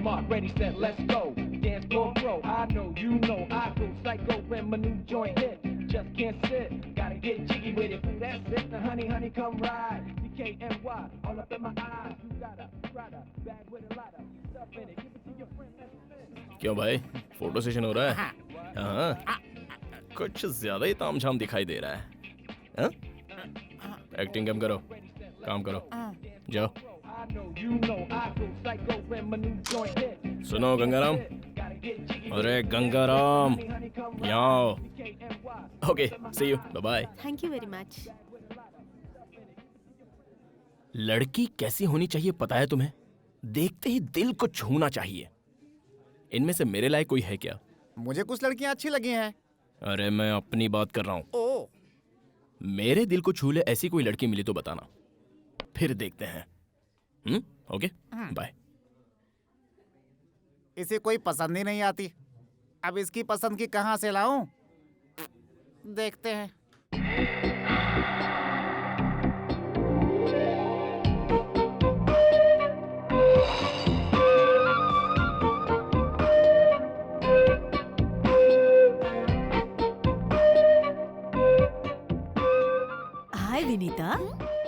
your mark, ready, set, let's go. Dance floor bro, I know, you know, I go psycho when my new joint hit. Just can't sit, gotta get jiggy with it. That's it, now honey, honey, come ride. DKNY, all up in my eyes. You got a Prada bag with a lot of stuff in it. Give it to your friend, let's spin. क्यों भाई, photo session हो रहा है? हाँ, कुछ ज्यादा ही तामझाम दिखाई दे रहा है। हाँ? एक्टिंग कम करो, काम करो, जाओ। सुनो गंगाराम, अरे गंगाराम, यहाँ आओ। Okay, see you, bye bye. Thank you very much. लड़की कैसी होनी चाहिए पता है तुम्हें? देखते ही दिल को छूना चाहिए। इनमें से मेरे लायक कोई है क्या? मुझे कुछ लड़कियां अच्छी लगी हैं। अरे मैं अपनी बात कर रहा हूँ। ओ, मेरे दिल को छू ले ऐसी कोई लड़की मिली तो बताना, फिर देखते हैं। Okay, bye. इसे कोई पसंद ही नहीं आती। अब इसकी पसंद की कहाँ से लाऊं? देखते हैं। हाय विनीता,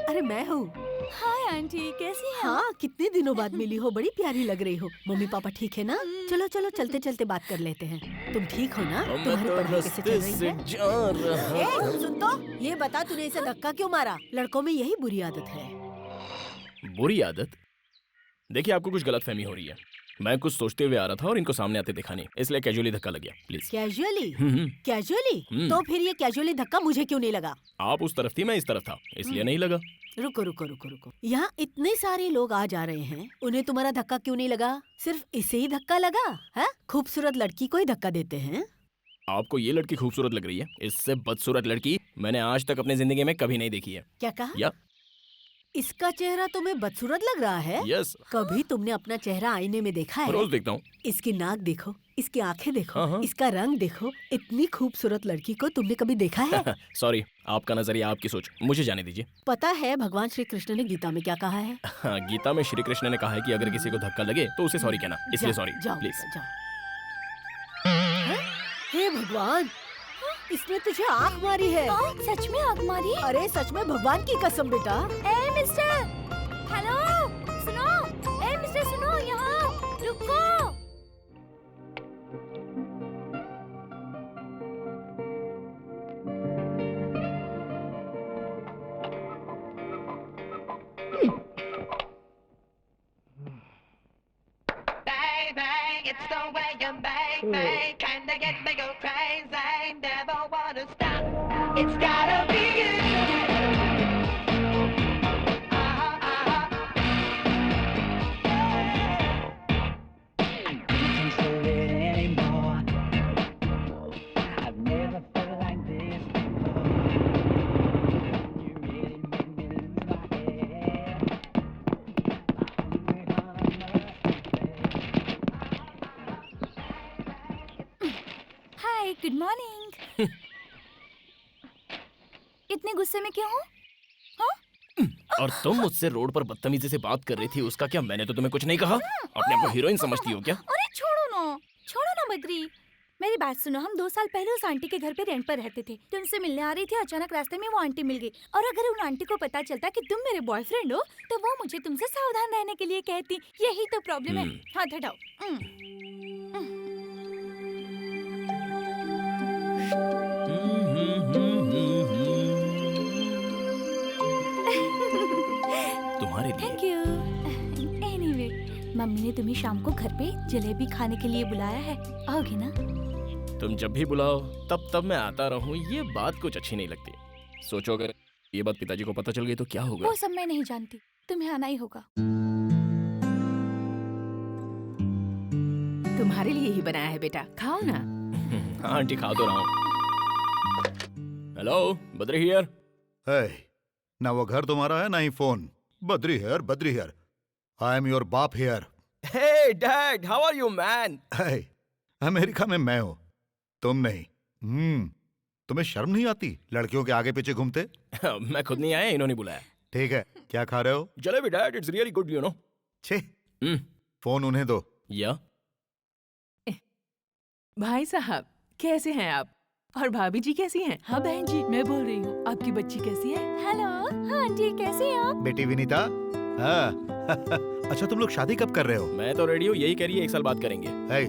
अरे मैं हूँ। हाय आंटी, कैसी हैं? हाँ, कितने दिनों बाद मिली हो, बड़ी प्यारी लग रही हो। मम्मी पापा ठीक है ना? चलो चलो चलते चलते बात कर लेते हैं। तुम ठीक हो ना? तुम्हारी पढ़ाई कैसे चल रही है? ए, सुन तो, ये बता तूने इसे धक्का क्यों मारा? लड़कों में यही बुरी आदत है। बुरी आदत? देखिए आपको कुछ गलतफहमी हो रही है। मैं कुछ सोचते हुए आ रहा था और इनको सामने आते देखा नहीं, इसलिए कैजुअली धक्का लग गया। प्लीज। कैजुअली? कैजुअली? तो फिर ये कैजुअली धक्का मुझे क्यों नहीं लगा? आप उस तरफ थी, मैं इस तरफ था, इसलिए नहीं लगा। रुको रुको रुको रुको, यहाँ इतने सारे लोग आ जा रहे हैं, उन्हें तुम्हारा धक्का क्यों नहीं लगा? सिर्फ इसे ही धक्का लगा है? खूबसूरत लड़की को ही धक्का देते हैं। आपको ये लड़की खूबसूरत लग रही है? इससे बदसूरत लड़की मैंने आज तक अपनी जिंदगी में कभी नहीं देखी है। क्या कहा? या इसका चेहरा तुम्हें बदसूरत लग रहा है? यस। कभी तुमने अपना चेहरा आईने में देखा है? रोज देखता हूँ। इसकी नाक देखो, इसकी आंखें देखो, हाँ, हाँ। इसका रंग देखो। इतनी खूबसूरत लड़की को तुमने कभी देखा है? सॉरी, आपका नजरिया, आपकी सोच, मुझे जाने दीजिए। पता है भगवान श्री कृष्ण ने गीता में क्या कहा है? हाँ, गीता में श्री कृष्ण ने कहा है कि अगर किसी को धक्का लगे तो उसे सॉरी कहना, इसलिए जाओ, सॉरी जाओ, प्लीज। जाओ। हे भगवान, इसने तुझे आँख मारी है। सच में आग मारी? अरे सच में, भगवान की कसम बेटा। ए मिस्टर, हेलो, सुनो। ए मिस्टर सुनो, यहाँ रुको। Bang, bang, it's the way you bang, bang. Kinda get me go crazy, never wanna stop. It's gotta be you. Can't hold it anymore. I've never felt like this before. You really made me lose my head. Hi, good morning. इतने गुस्से में क्यों हो? और तुम मुझसे road पर बदतमीजी से बात कर रही थी, उसका क्या? मैंने तो तुम्हें कुछ नहीं कहा। अपने आप को हीरोइन समझती हो क्या? अरे छोड़ो ना बद्री। मेरी बात सुनो, हम 2 साल पहले उस आंटी के घर पे रेंट पर रहते थे। तो उनसे मिलने आ रही थी, अचानक रास्ते में वो आंटी मिल गई। और अगर उन आंटी को पता चलता कि तुम मेरे बॉयफ्रेंड हो, तो वो मुझे तुमसे सावधान रहने के लिए कहती। यही तो प्रॉब्लम है। हाथ हटाओ। तुम्हारे लिए। Thank you. एनीवे, मम्मी ने तुम्हें शाम को घर पे जलेबी खाने के लिए बुलाया है, आओगे ना? तुम जब भी बुलाओ तब मैं आता रहूं, ये बात कुछ अच्छी नहीं लगती। सोचो अगर ये बात पिताजी को पता चल गई तो क्या होगा? वो सब मैं नहीं जानती, तुम्हें आना ही होगा। तुम्हारे लिए ही बनाया है बेटा, खाओ ना। हाँ आंटी, खा तो रहा हूँ। Hello, Badri here. है ना, वो घर तुम्हारा है ना ही phone. Badri here, I am your बाप here. Hey dad, how are you man? है, अमेरिका में मैं हूँ, तुम नहीं। तुम्हें शर्म नहीं आती लड़कियों के आगे पीछे घूमते? मैं खुद नहीं आया, इन्होंने बुलाया। ठीक है, क्या खा रहे हो? Jalebi dad, it's really good, you know. छे, फोन उन्हें दो, या भाई साहब कैसे हैं आप? और भाभी जी कैसी हैं? हाँ बहन जी, मैं बोल रही हूँ, आपकी बच्ची कैसी है? हेलो, हाँ जी, कैसे हैं आप? बेटी विनीता, हाँ अच्छा तुम लोग शादी कब कर रहे हो? मैं तो रेडी हूँ, यही कह रही है 1 साल बाद करेंगे। है,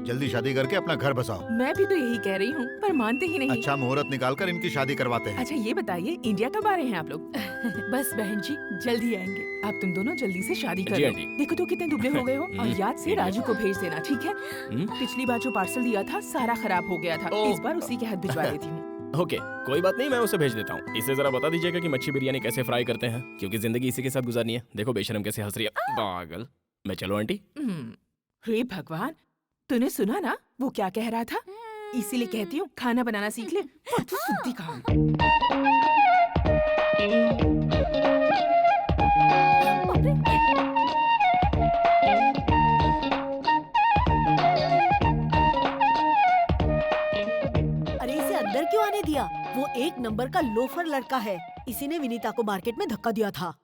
जल्दी शादी करके अपना घर बसाओ। मैं भी तो यही कह रही हूँ, पर मानते ही नहीं। अच्छा मुहूर्त निकालकर इनकी शादी करवाते हैं। अच्छा ये बताइए, इंडिया कब आ रहे हैं आप लोग? बस बहन जी, जल्दी आएंगे। आप तुम दोनों जल्दी से शादी कर जी, लो। आंटी। देखो तो कितने दुबले हो गए हो। और याद से राजू को भेज देना, ठीक है? पिछली बार जो पार्सल दिया था सारा खराब हो गया था, ओह। इस बार उसी के हाथ भिजवा देती हूँ। ओके, कोई बात नहीं, मैं उसे भेज देता हूँ। इसे जरा बता दीजिएगा कि मच्छी बिरयानी कैसे फ्राई करते हैं, क्योंकि जिंदगी इसी के साथ गुजारनी है। देखो बेशरम कैसे हंस रही है, पागल। मैं चलो आंटी। हे भगवान, तूने सुना ना वो क्या कह रहा था? इसीलिए कहती हूँ खाना बनाना सीख ले। फुद्दू सुद्दी कहाँ। अरे इसे अंदर क्यों आने दिया? वो एक नंबर का लोफर लड़का है। इसी ने विनीता को मार्केट में धक्का दिया था।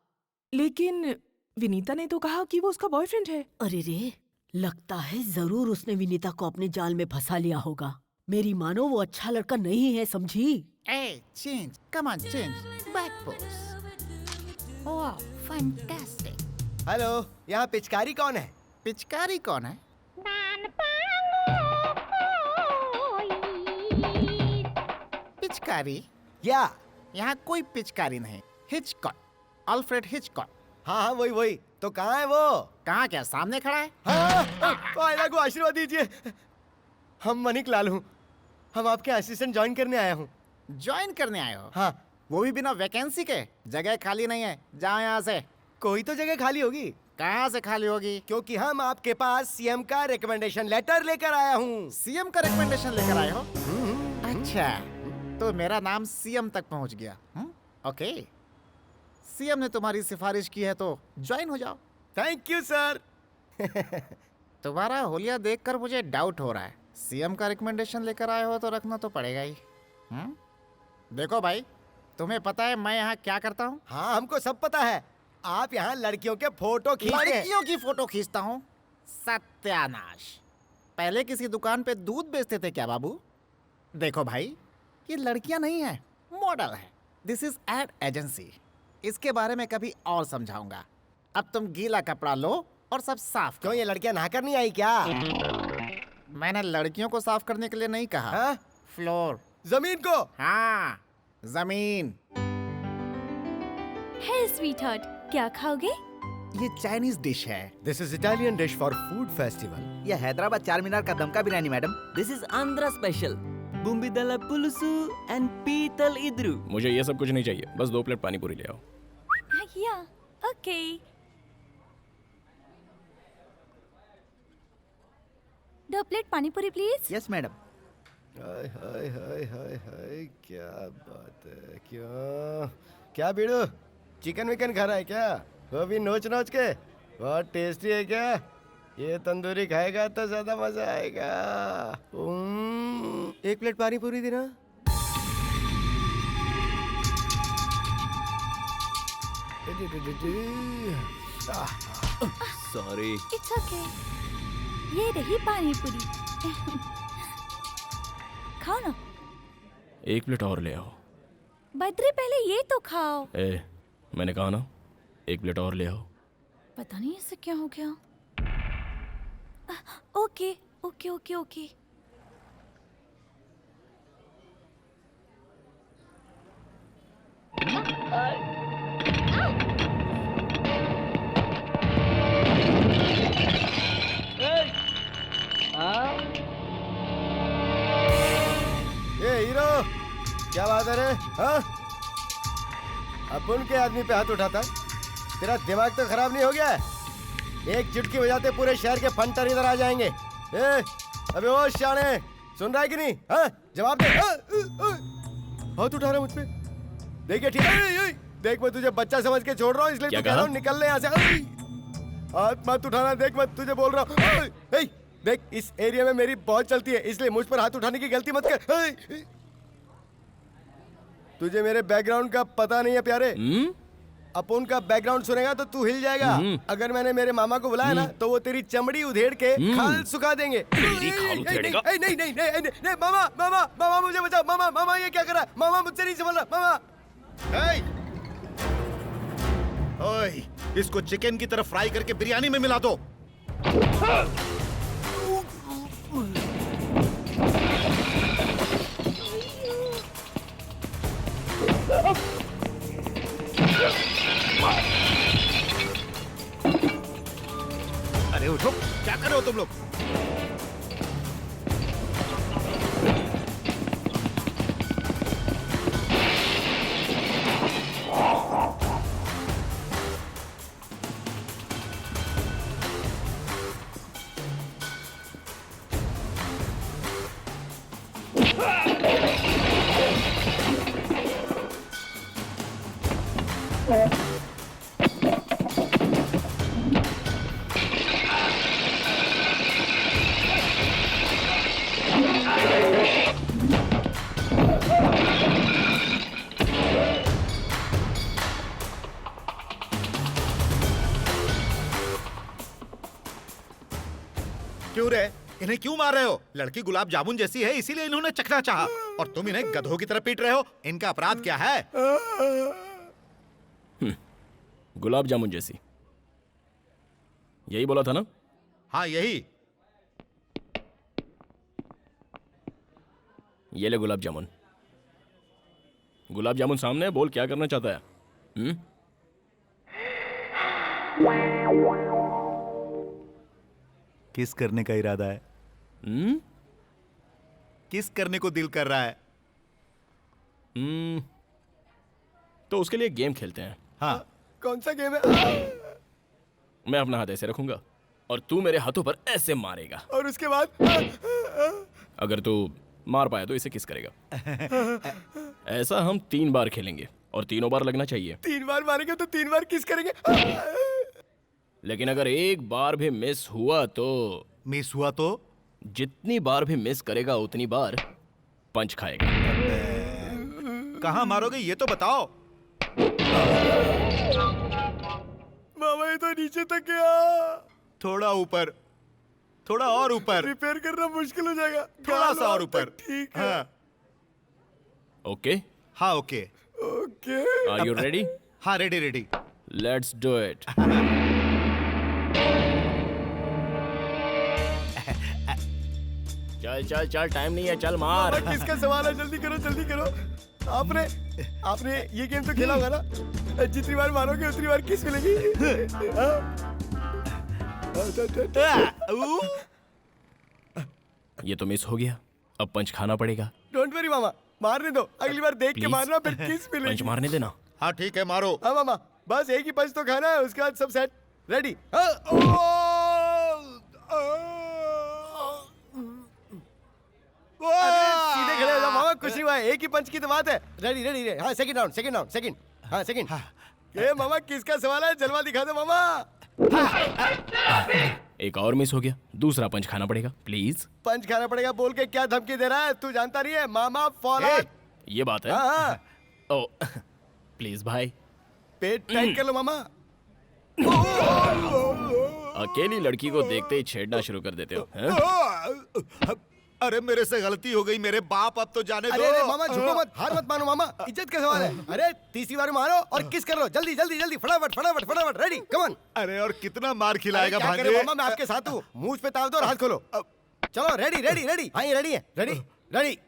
लेकिन विनीता ने तो कहा कि वो उसका बॉयफ्रेंड है। अरे रे, लगता है जरूर उसने विनीता को अपने जाल में फंसा लिया होगा। मेरी मानो वो अच्छा लड़का नहीं है, समझी? Hey, change. Come on, change. Back pose. Wow, fantastic. Hello, यहाँ पिचकारी कौन है? पिचकारी कौन है? पिचकारी? या यहाँ कोई पिचकारी नहीं। Hitchcock, Alfred Hitchcock. हाँ हाँ वही। तो कहाँ है वो? कहाँ क्या सामने खड़ा है? हाँ, आयला को आशीर्वाद दीजिए। हम मनिक लाल हूँ, हम आपके असिस्टेंट ज्वाइन करने आया हूँ। ज्वाइन करने आए हो? हाँ, वो भी बिना वैकेंसी के? जगह खाली नहीं है, जाओ यहाँ से। कोई तो जगह खाली होगी। कहाँ से खाली होगी? क्योंकि हम आपके पास सीएम का रिकमेंडेशन लेटर लेकर आया हूँ। सीएम का रिकमेंडेशन लेकर आए हो? अच्छा, तो मेरा नाम सीएम तक पहुँच गया। ओके, सीएम ने तुम्हारी सिफारिश की है तो ज्वाइन हो जाओ। Thank you sir. तुम्हारा होलिया देखकर मुझे डाउट हो रहा है। सीएम का रिकमेंडेशन लेकर आए हो तो रखना तो पड़ेगा ही। देखो भाई, तुम्हें पता है मैं यहाँ क्या करता हूँ? हाँ हमको सब पता है, आप यहाँ लड़कियों के फोटो खींचते हैं। लड़कियों की फोटो खींचता हूँ? सत्यानाश! पहले किसी दुकान पे दूध बेचते थे क्या बाबू? देखो भाई, ये लड़कियां नहीं है, मॉडल है। This is ad agency. इसके बारे में कभी और समझाऊंगा। अब तुम गीला कपड़ा लो और सब साफ क्यों, ये लड़कियां नहाकर नहीं आई क्या? मैंने लड़कियों को साफ करने के लिए नहीं कहा। हाँ? फ्लोर, जमीन को। हाँ जमीन। हे स्वीटहार्ट, क्या खाओगे? ये चाइनीज डिश है। This is Italian dish for food festival. ये हैदराबाद चार मीनार का दमका biryani madam. This is Andhra special bommidala pulusu and पीतल इद्रू। मुझे ये सब कुछ नहीं चाहिए, बस 2 प्लेट पानी पूरी ले आओ। या, okay. 2 plate pani puri please. Yes madam. Hi hi hi hi hi, क्या बात है। क्या बीड़ू, चिकन विकन खा रहा है क्या? वो भी नोच नोच के। बहुत टेस्टी है क्या? ये तंदूरी खाएगा तो ज्यादा मजा आएगा। 1 प्लेट पानी पूरी देना। सॉरी। It's okay. ये रही पानी पूरी। खाओ ना। 1 प्लेट और ले आओ। बद्री, पहले ये तो खाओ। ए, मैंने कहा ना 1 प्लेट और ले आओ। पता नहीं इससे क्या हो गया। Okay okay okay okay. ये हीरो, क्या बात है रे? हाँ? अपन के आदमी पे हाथ उठाता है? तेरा दिमाग तो खराब नहीं हो गया है? एक चुटकी बजाते पूरे शहर के फंटर इधर आ जाएंगे। ए, अबे ओ शाने, सुन रहा है कि नहीं? हाँ? जवाब दे। हाथ उठा रहा है मुझ पे। देखिए ठीक है, देख मैं तुझे बच्चा समझ के छोड़ रहा हूँ, इसलिए क्या तू कह रहा हूँ कहा? निकल ले यहाँ से। हाथ मत उठाना, देख मैं तुझे बोल रहा हूँ। देख इस एरिया में मेरी बहुत चलती है, इसलिए मुझ पर हाथ उठाने की गलती मत कर। तुझे मेरे बैकग्राउंड का पता नहीं है प्यारे। अपन का बैकग्राउंड सुनेगा तो तू हिल जाएगा। अगर मैंने मेरे मामा को बुलाया ना तो वो तेरी चमड़ी उधेड़ के खाल सुखा देंगे। तेरी खाल उधेड़ेगा? नहीं नहीं नहीं नहीं नहीं नहीं, मामा मामा मामा मुझे बचाओ। मामा मामा ये क्या कर रहा है? मामा मुझसे नहीं संभल रहा। मामा ओए, इसको चिकन की तरफ फ्राई करके बिरयानी में मिला दो। अरे उठो, क्या कर रहे हो तुम लोग? क्यों रे? इन्हें क्यों मार रहे हो? लड़की गुलाब जामुन जैसी है इसीलिए इन्होंने चखना चाहा, और तुम इन्हें गधों की तरह पीट रहे हो। इनका अपराध क्या है? गुलाब जामुन जैसी, यही बोला था ना? हाँ यही। ये ले गुलाब जामुन। गुलाब जामुन सामने है, बोल क्या करना चाहता है? किस करने का इरादा है? किस करने को दिल कर रहा है? तो उसके लिए गेम खेलते हैं। हाँ। कौन सा गेम है? मैं अपना हाथ ऐसे रखूंगा और तू मेरे हाथों पर ऐसे मारेगा, और उसके बाद अगर तू मार पाया तो इसे किस करेगा। ऐसा हम 3 बार खेलेंगे और तीनों बार लगना चाहिए। 3 बार मारेंगे तो 3 बार किस करेंगे? लेकिन अगर एक बार भी मिस हुआ तो? मिस हुआ तो? जितनी बार भी मिस करेगा उतनी बार पंच खाएगा। कहाँ मारोगे ये तो बताओ। मामा ये तो नीचे तक गया। थोड़ा ऊपर, थोड़ा और ऊपर। रिपेयर करना मुश्किल हो जाएगा। थोड़ा सा और ऊपर। ठीक है। हाँ। ओके? हाँ okay. Okay. Are you ready? हाँ ready ready. Let's do it. चल चल चल, टाइम नहीं है, चल मार। मामा किसका सवाल है? जल्दी करो जल्दी करो। आपने ये गेम तो खेला होगा ना? जितनी बार मारोगे उतनी बार किस मिलेगी। ये तो मिस हो गया, अब पंच खाना पड़ेगा। डोंट वरी मामा, मारने दो। अगली बार देख के Please? मारना, फिर किस मिलेगी। पंच मारने देना। हाँ ठीक है मारो। हाँ मामा, बस एक ही पंच तो खाना है, उसके बाद सब सेट। रेडी? सीधे खड़े हो जाओ मामा, कुछ नहीं हुआ है, एक ही पंच की तो बात है। Ready ready ready. हाँ second round second round second. हाँ सेकंड। ये मामा किसका सवाल है? जलवा दिखा दो मामा। एक और मिस हो गया, दूसरा पंच खाना पड़ेगा। प्लीज। पंच खाना पड़ेगा बोल के क्या धमकी दे रहा है? तू जानता नहीं है मामा फॉलो। ये बात है। हाँ। ओ प्लीज भाई, पेट टाइट कर लो मामा। अकेली लड़की को देखते ही छेड़ना शुरू कर देते हो, हैं? अरे मेरे से गलती हो गई मेरे बाप, अब तो जाने दो। अरे मामा झुको मत, हार मत मानो मामा, इज्जत का सवाल है। अरे तीसरी बार मारो और किस कर लो। जल्दी जल्दी जल्दी, फटाफट फटाफट फटाफट। Ready come on. अरे और कितना मार खिलाएगा क्या करे भांजे? मामा, मैं आपके साथ हूँ। मुंह पे ताव दो और हाथ खोलो। चलो रेडी रेडी रेडी। हाँ ये रेडी है। Ready ready.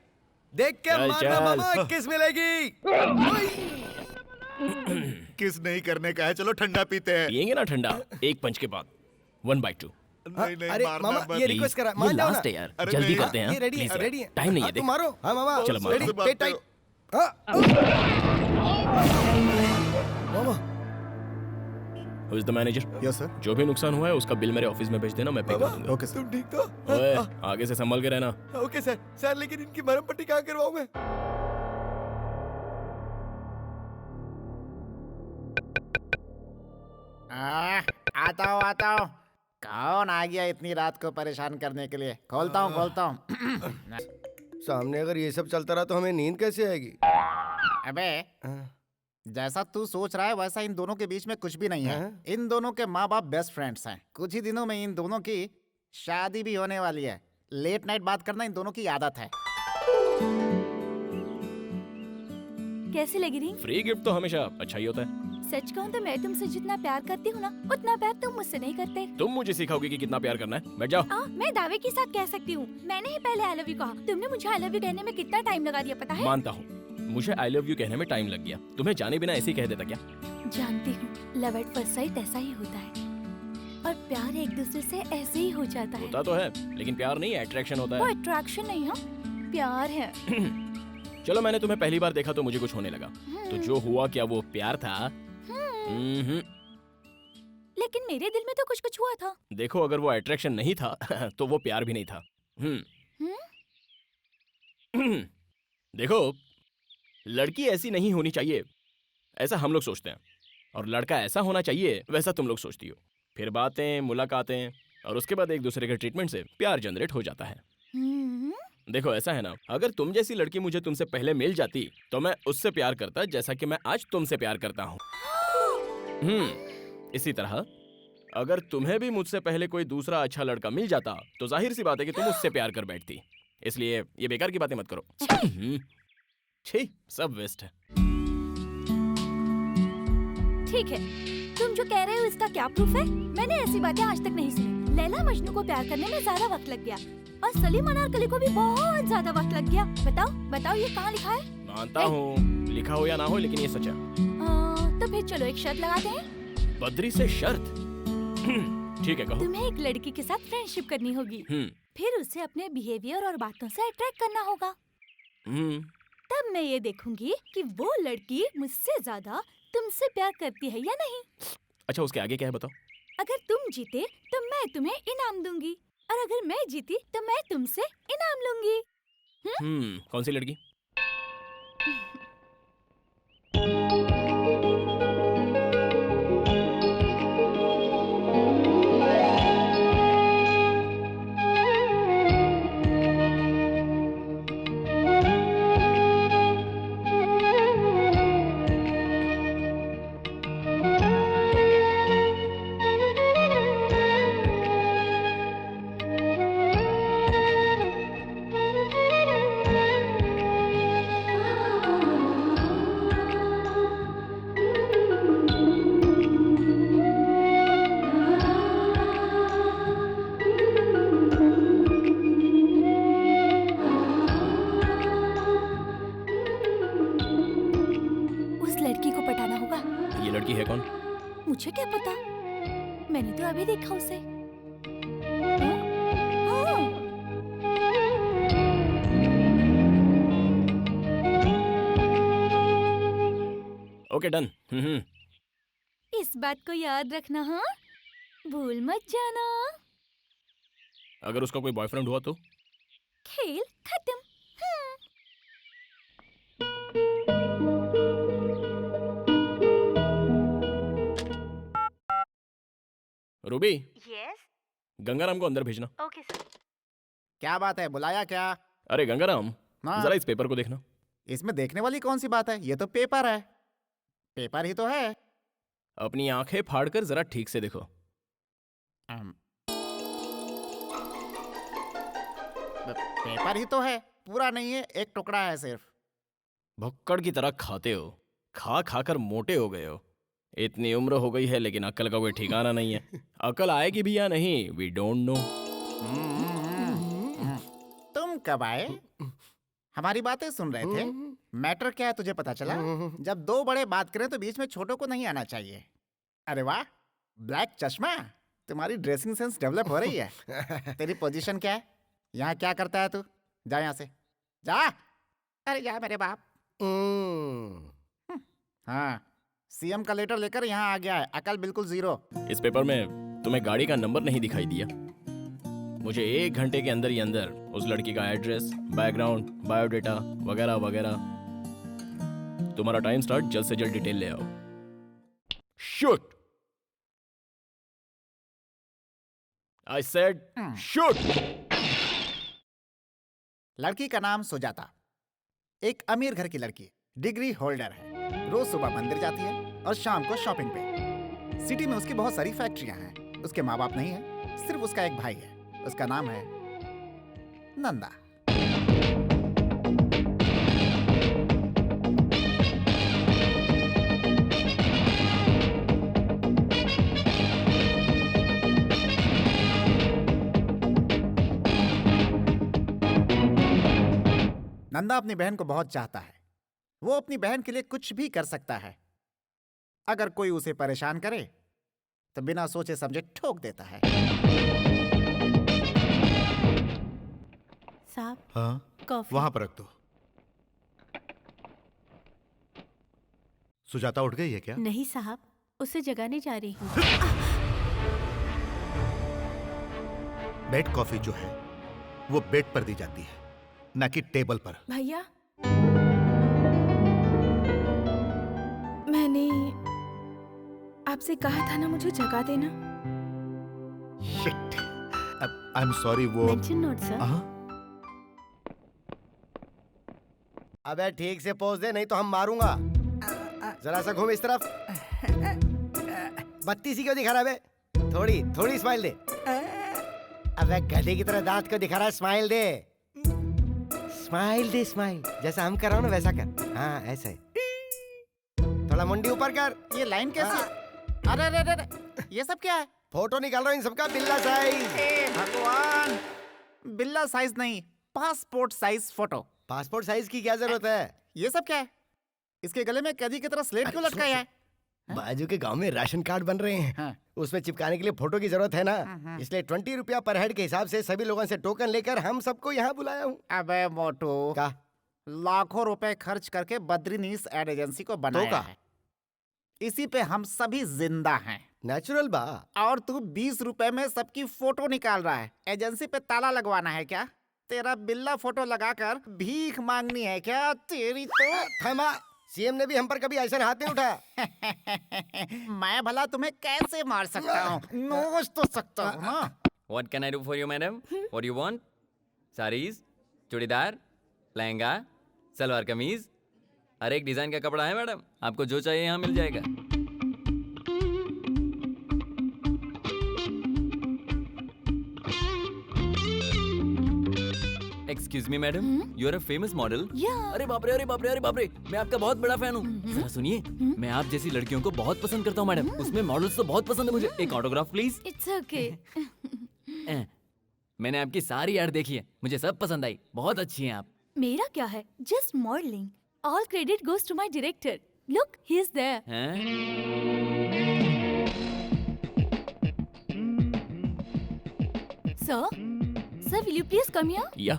देख के चल, मारना चल। मामा, किस मिलेगी। किस नहीं करने का है, चलो ठंडा पीते हैं। पियेंगे ना ठंडा, एक पंच के बाद 1/2। नहीं नहीं अरे मारना मामा मत। ये रिक्वेस्ट करा, ये मान जाओ ना। लास्ट है यार, अरे जल्दी नहीं। करते हैं। ये रेडी है, Please, रेडी है। टाइम नहीं है, हाँ, देख। तुम मारो। हाँ मामा चलो, मारो। Ready, pet tight. Mama. Who is the manager? Yes sir. जो भी नुकसान हुआ है उसका बिल मेरे ऑफिस में भेज देना, मैं पे कर दूंगा। ओके तुम ठीक तो? ओए, आगे से संभल के रहना। Okay sir. सर लेकिन इनकी मरहम पट्टी कहाँ करवाऊं मैं? आता हूँ। कौन आ गया इतनी रात को परेशान करने के लिए? खोलता हूँ। सामने अगर ये सब चलता रहा तो हमें नींद कैसे आएगी? अबे जैसा तू सोच रहा है वैसा इन दोनों के बीच में कुछ भी नहीं है। इन दोनों के माँ बाप बेस्ट फ्रेंड्स हैं। कुछ ही दिनों में इन दोनों की शादी भी होने वाली है। लेट नाइट बात करना इन दोनों की आदत है। कैसी लगी रिंग? फ्री गिफ्ट तो हमेशा अच्छा ही होता है। सच कहूँ तो मैं तुमसे जितना प्यार करती हूँ ना, उतना प्यार तुम मुझसे नहीं करते। तुम मुझे सिखाओगी कि कितना प्यार करना है। बैठ जाओ। मैं दावे के साथ कह सकती हूँ, मैंने ही पहले आई लव यू कहा। तुमने मुझे आई लव यू कहने में कितना टाइम लगा दिया पता है? मानता हूँ, मुझे आई लव यू कहने में टाइम लग गया। तुम्हें जाने बिना ऐसे ही कह देता क्या? जानती हूँ, लव एट फर्स्ट साइट ऐसा ही होता है और प्यार एक दूसरे से ऐसे ही हो जाता है। होता तो है, लेकिन प्यार नहीं, अट्रैक्शन होता वो है। अट्रैक्शन नहीं है, प्यार है। चलो, मैंने तुम्हें पहली बार देखा तो मुझे कुछ होने लगा। तो जो हुआ क्या वो प्यार था? लेकिन मेरे दिल में तो कुछ कुछ हुआ था। देखो, अगर वो अट्रैक्शन नहीं था तो वो प्यार भी नहीं था। देखो, लड़की ऐसी नहीं होनी चाहिए ऐसा हम लोग सोचते हैं, और लड़का ऐसा होना चाहिए वैसा तुम लोग सोचती हो। फिर बातें, मुलाकातें और उसके बाद एक दूसरे के ट्रीटमेंट से प्यार जनरेट हो जाता है। देखो, ऐसा है ना, अगर तुम जैसी लड़की मुझे तुमसे पहले मिल जाती तो मैं उससे प्यार करता जैसा कि मैं आज तुमसे प्यार करता हूँ। इसी तरह अगर तुम्हें भी मुझसे पहले कोई दूसरा अच्छा लड़का मिल जाता तो जाहिर सी बात है कि तुम उससे प्यार कर बैठती। इसलिए ये बेकार की बातें मत करो। छी, सब वेस्ट है। ठीक है, तुम जो कह रहे हो इसका क्या प्रूफ है? मैंने ऐसी बातें आज तक नहीं सुनी। लैला मजनू को प्यार करने में ज्यादा वक्त लग गया और सलीम अनारकली को भी बहुत ज्यादा वक्त लग गया। बताओ बताओ, ये कहाँ लिखा है? मानता हूँ, लिखा हो या ना हो, लेकिन ये सच है। तो फिर चलो एक शर्त लगाते हैं। बद्री से शर्त? ठीक है, कहो। तुम्हें एक लड़की के साथ फ्रेंडशिप करनी होगी, फिर उसे अपने बिहेवियर और बातों से अट्रैक्ट करना होगा। तब मैं ये देखूंगी कि वो लड़की मुझसे ज्यादा तुमसे प्यार करती है या नहीं। अच्छा, उसके आगे क्या है बताओ? अगर तुम जीते तो मैं तुम्हें इनाम दूंगी, और अगर मैं जीती तो मैं तुमसे इनाम लूंगी। कौन सी लड़की? ये लड़की है कौन? मुझे क्या पता, मैंने तो अभी देखा उसे। Okay, done. इस बात को याद रखना, हाँ, भूल मत जाना। अगर उसका कोई बॉयफ्रेंड हुआ तो? खेल खत्म। रूबी, यस, गंगाराम को अंदर भेजना। Okay sir. क्या बात है, बुलाया क्या? अरे गंगाराम, हाँ। जरा इस पेपर को देखना। इसमें देखने वाली कौन सी बात है? ये तो पेपर है। पेपर ही तो है। अपनी आंखें फाड़कर जरा ठीक से देखो। पेपर ही तो है, पूरा नहीं है, एक टुकड़ा है सिर्फ। भक्कड़ की तरह खाते हो, खा खा कर मोटे हो गए हो। इतनी उम्र हो गई है लेकिन अक्ल का कोई ठिकाना नहीं है। अक्ल आएगी भी या नहीं, वी डोंट नो। तुम कब आए? हमारी बातें सुन रहे थे। मैटर क्या है तुझे पता चला? जब दो बड़े बात करें तो बीच में छोटों को नहीं आना चाहिए। अरे वाह, ब्लैक चश्मा, तुम्हारी ड्रेसिंग सेंस डेवलप हो रही है। तेरी पोजीशन क्या है? यहाँ क्या करता है तू? जा यहाँ से, जा। अरे जा मेरे बाप। हाँ, सीएम का लेटर लेकर यहाँ आ गया है, अकल बिल्कुल जीरो। इस पेपर में तुम्हें गाड़ी का नंबर नहीं दिखाई दिया। मुझे 1 घंटे के अंदर ही अंदर उस लड़की का एड्रेस, बैकग्राउंड, बायोडेटा वगैरह वगैरह। तुम्हारा टाइम स्टार्ट, जल्द से जल्द डिटेल ले आओ। शूट! I said shoot! लड़की का नाम सुजाता, एक अमीर घर की लड़की, डिग्री होल्डर है। रोज सुबह मंदिर जाती है और शाम को शॉपिंग पे। सिटी में उसकी बहुत सारी फैक्ट्रियां हैं। उसके माँ बाप नहीं है, सिर्फ उसका एक भाई है। उसका नाम है नंदा। नंदा अपनी बहन को बहुत चाहता है। वो अपनी बहन के लिए कुछ भी कर सकता है। अगर कोई उसे परेशान करे तो बिना सोचे समझे ठोक देता है। साहब हाँ कॉफी। वहां पर रख दो। सुजाता उठ गई है क्या? नहीं साहब, उसे जगाने जा रही हूँ। बेड कॉफी जो है वो बेड पर दी जाती है, ना कि टेबल पर। भैया, मैंने आपसे कहा था ना मुझे जगा देना। Shit, I am sorry. वो मेंशन नोट सर। हाँ? अबे ठीक से पोज दे, नहीं तो हम मारूंगा। जरा सा घूम इस तरफ। बत्ती सी क्यों दिखा रहा है बे? थोड़ी थोड़ी स्माइल दे। अबे गधे की तरह दांत क्यों दिखा रहा है? स्माइल दे, स्माइल दे, स्माइल। जैसा हम कर रहा हूँ ना वैसा कर। हाँ ऐसे। थोड़ा मुंडी ऊपर कर। ये लाइन कैसी? अरे अरे अरे, ये सब क्या है? फोटो निकाल रहा हूँ इन सबका, बिल्ला साइज। हे भगवान, बिल्ला साइज नहीं, passport size photo. Passport size की क्या जरूरत है? ये सब क्या है? इसके गले में कैदी की तरह स्लेट क्यों लटकाया है? बाजू के गांव में राशन कार्ड बन रहे हैं। हाँ। उसमें चिपकाने के लिए फोटो की जरूरत है ना, इसलिए 20 रुपया पर हेड के हिसाब से सभी लोगों से टोकन लेकर हम सबको यहाँ बुलाया हूँ। अबे मोटू, का लाखों रुपए खर्च करके बद्रीनीस एड एजेंसी को बनाया का? है। इसी पे हम सभी जिंदा हैं। नेचुरल बा। और तू 20 रुपए में सबकी फोटो निकाल रहा है। एजेंसी पे ताला लगवाना है क्या? तेरा बिल्ला फोटो लगाकर भीख मांगनी है क्या? तेरी तो थमा। सीएम ने भी हम पर कभी ऐसा हाथ नहीं उठाया। मैं भला तुम्हें कैसे मार सकता हूँ? नोच तो सकता हूँ ना। What can I do for you, madam? What do you want? Sarees, churidar, lehenga, salwar kameez, हर एक डिजाइन का कपड़ा है मैडम। आपको जो चाहिए यहाँ मिल जाएगा। Excuse me madam, you are a famous model. अरे बाप रे, अरे बाप रे, अरे बाप रे, मैं आपका बहुत बड़ा फैन हूँ। जरा सुनिए, मैं आप जैसी लड़कियों को बहुत पसंद करता हूँ मैडम। उसमें मॉडल्स तो बहुत पसंद है मुझे। एक ऑटोग्राफ प्लीज। It's okay. मैंने आपकी सारी ऐड देखी है, मुझे सब पसंद आई। बहुत अच्छी हैं आप। मेरा क्या है? Just modelling. All credit goes to my director. Look, he is there. Sir, will you please come here? या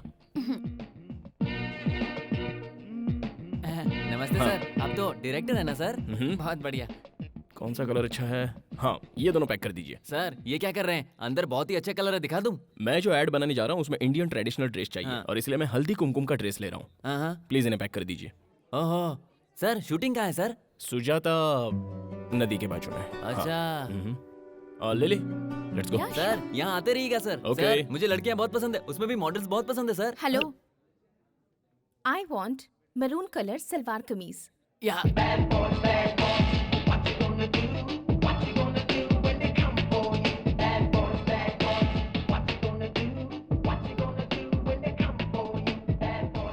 नमस्ते सर, आप तो डायरेक्टर है ना सर? बहुत बढ़िया। कौन सा कलर अच्छा है? हाँ, ये दोनों पैक कर दीजिए। सर ये क्या कर रहे हैं? अंदर बहुत ही अच्छे कलर है, दिखा दूं? मैं जो ऐड बनाने जा रहा हूँ उसमें इंडियन ट्रेडिशनल ड्रेस चाहिए, हाँ। और इसलिए मैं हल्दी कुमकुम का ड्रेस ले रहा हूँ। हाँ। प्लीज इन्हें पैक कर दीजिए। ओहो सर, शूटिंग कहाँ है सर? सुजाता नदी के बाजू में। अच्छा। ले लेट्स गो। सर यहाँ आते रहिएगा सर। Okay. सर, मुझे लड़कियाँ बहुत पसंद है, उसमें भी मॉडल्स बहुत पसंद है sir. Hello, I want maroon colour salwar kameez. या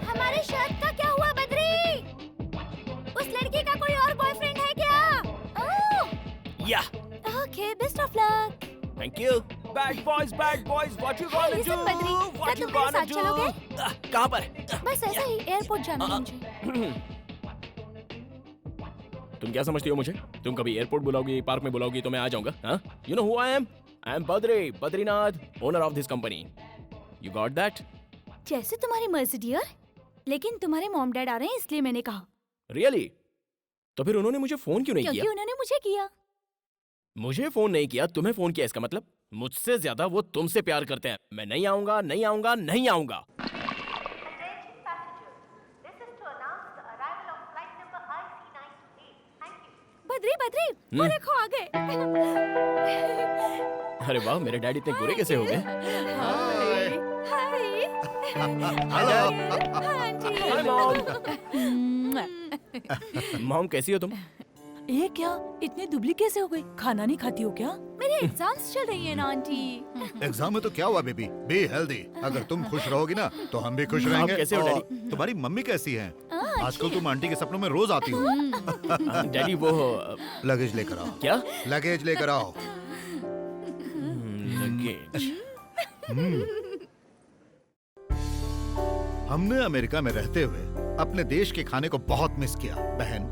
हमारे शर्ट का क्या हुआ बद्री? उस लड़की का कोई और बॉयफ्रेंड है क्या? या okay, best of luck. Thank you. Bad boys, what you gonna Listen, do? Badri, क्या तुम मेरे साथ चलोगे? कहाँ पर? बस ऐसे ही एयरपोर्ट जाना है मुझे। तुम क्या समझती हो मुझे? तुम कभी एयरपोर्ट बुलाओगी, पार्क में बुलाओगी तो मैं आ जाऊंगा? हाँ? You know who I am? I am Badrinath, owner of this company. You got that? जैसे तुम्हारी मर्जी डियर, लेकिन तुम्हारे मॉम डैड आ रहे हैं इसलिए मैंने कहा। Really? तो फिर उन्होंने मुझे फोन क्यों नहीं क्योंकि किया? उन्होंने मुझे किया। मुझे फोन नहीं किया, तुम्हें फोन किया, इसका मतलब मुझसे ज्यादा वो तुमसे प्यार करते हैं। मैं नहीं आऊंगा, नहीं आऊंगा, नहीं आऊंगा। बद्री, वो देखो आ गए। अरे वाह, मेरे डैडी इतने गोरे कैसे हो गए? हाय। हेलो। हाँ जी। Hi mom. मॉम कैसी हो तुम? ये क्या इतनी दुबली कैसे हो गई? खाना नहीं खाती हो क्या? मेरे एग्जाम्स चल रही है ना आंटी। एग्जाम में तो क्या हुआ बेबी, बी हेल्दी। अगर तुम खुश रहोगी ना तो हम भी खुश रहेंगे। कैसे हो, और डैडी? तुम्हारी मम्मी कैसी है? आजकल तुम आंटी के सपनों में रोज आती हो। डैडी वो लगेज लेकर आओ। क्या? लगेज लेकर आओ। लगेज। हमने अमेरिका में रहते हुए अपने देश के खाने को बहुत मिस किया। बहन,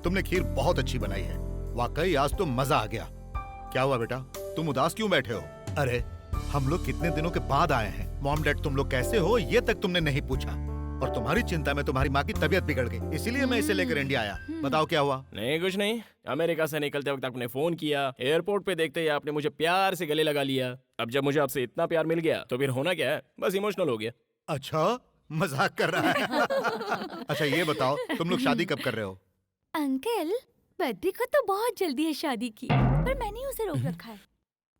तुमने खीर बहुत अच्छी बनाई है। वाकई आज तो मजा आ गया। क्या हुआ बेटा, तुम उदास क्यों बैठे हो? अरे हम लोग कितने दिनों के बाद आए हैं। मॉम डैड तुम लोग कैसे हो ये तक तुमने नहीं पूछा। और तुम्हारी चिंता में तुम्हारी माँ की तबीयत बिगड़ गई, इसीलिए मैं इसे लेकर इंडिया आया। बताओ क्या हुआ? नहीं कुछ नहीं। अमेरिका से निकलते वक्त आपने फोन किया, एयरपोर्ट पे देखते ही आपने मुझे प्यार से गले लगा लिया। अब जब मुझे आपसे इतना प्यार मिल गया तो फिर होना क्या है, बस इमोशनल हो गया। अच्छा, मजाक कर रहा है। अच्छा ये बताओ, तुम लोग शादी कब कर रहे हो? अंकल, बद्री को तो बहुत जल्दी है शादी की, पर मैंने उसे रोक रखा है।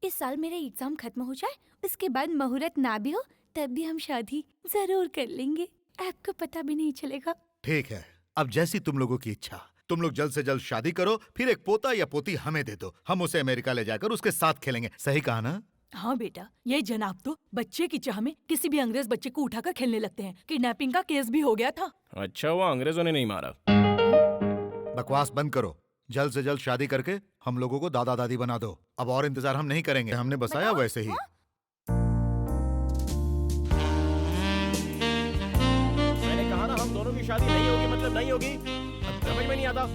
इस साल मेरे एग्जाम खत्म हो जाए, उसके बाद मुहूर्त ना भी हो तब भी हम शादी जरूर कर लेंगे। आपको पता भी नहीं चलेगा। ठीक है, अब जैसी तुम लोगों की इच्छा। तुम लोग जल्द से जल्द शादी करो, फिर एक पोता या पोती हमें दे दो। हम उसे अमेरिका ले जाकर उसके साथ खेलेंगे। सही कहा ना? हाँ बेटा, ये जनाब तो बच्चे की चाह में किसी भी अंग्रेज बच्चे को उठाकर खेलने लगते हैं। किडनैपिंग का केस भी हो गया था। अच्छा वो अंग्रेजों ने नहीं मारा। बकवास बंद करो। जल्द से जल्द शादी करके हम लोगों को दादा दादी बना दो। अब और इंतजार हम नहीं करेंगे, हमने बसाया वैसे ही। मैंने कहा ना हम दोनों की शादी नहीं होगी मतलब नहीं होगी। अब समझ में नहीं आता।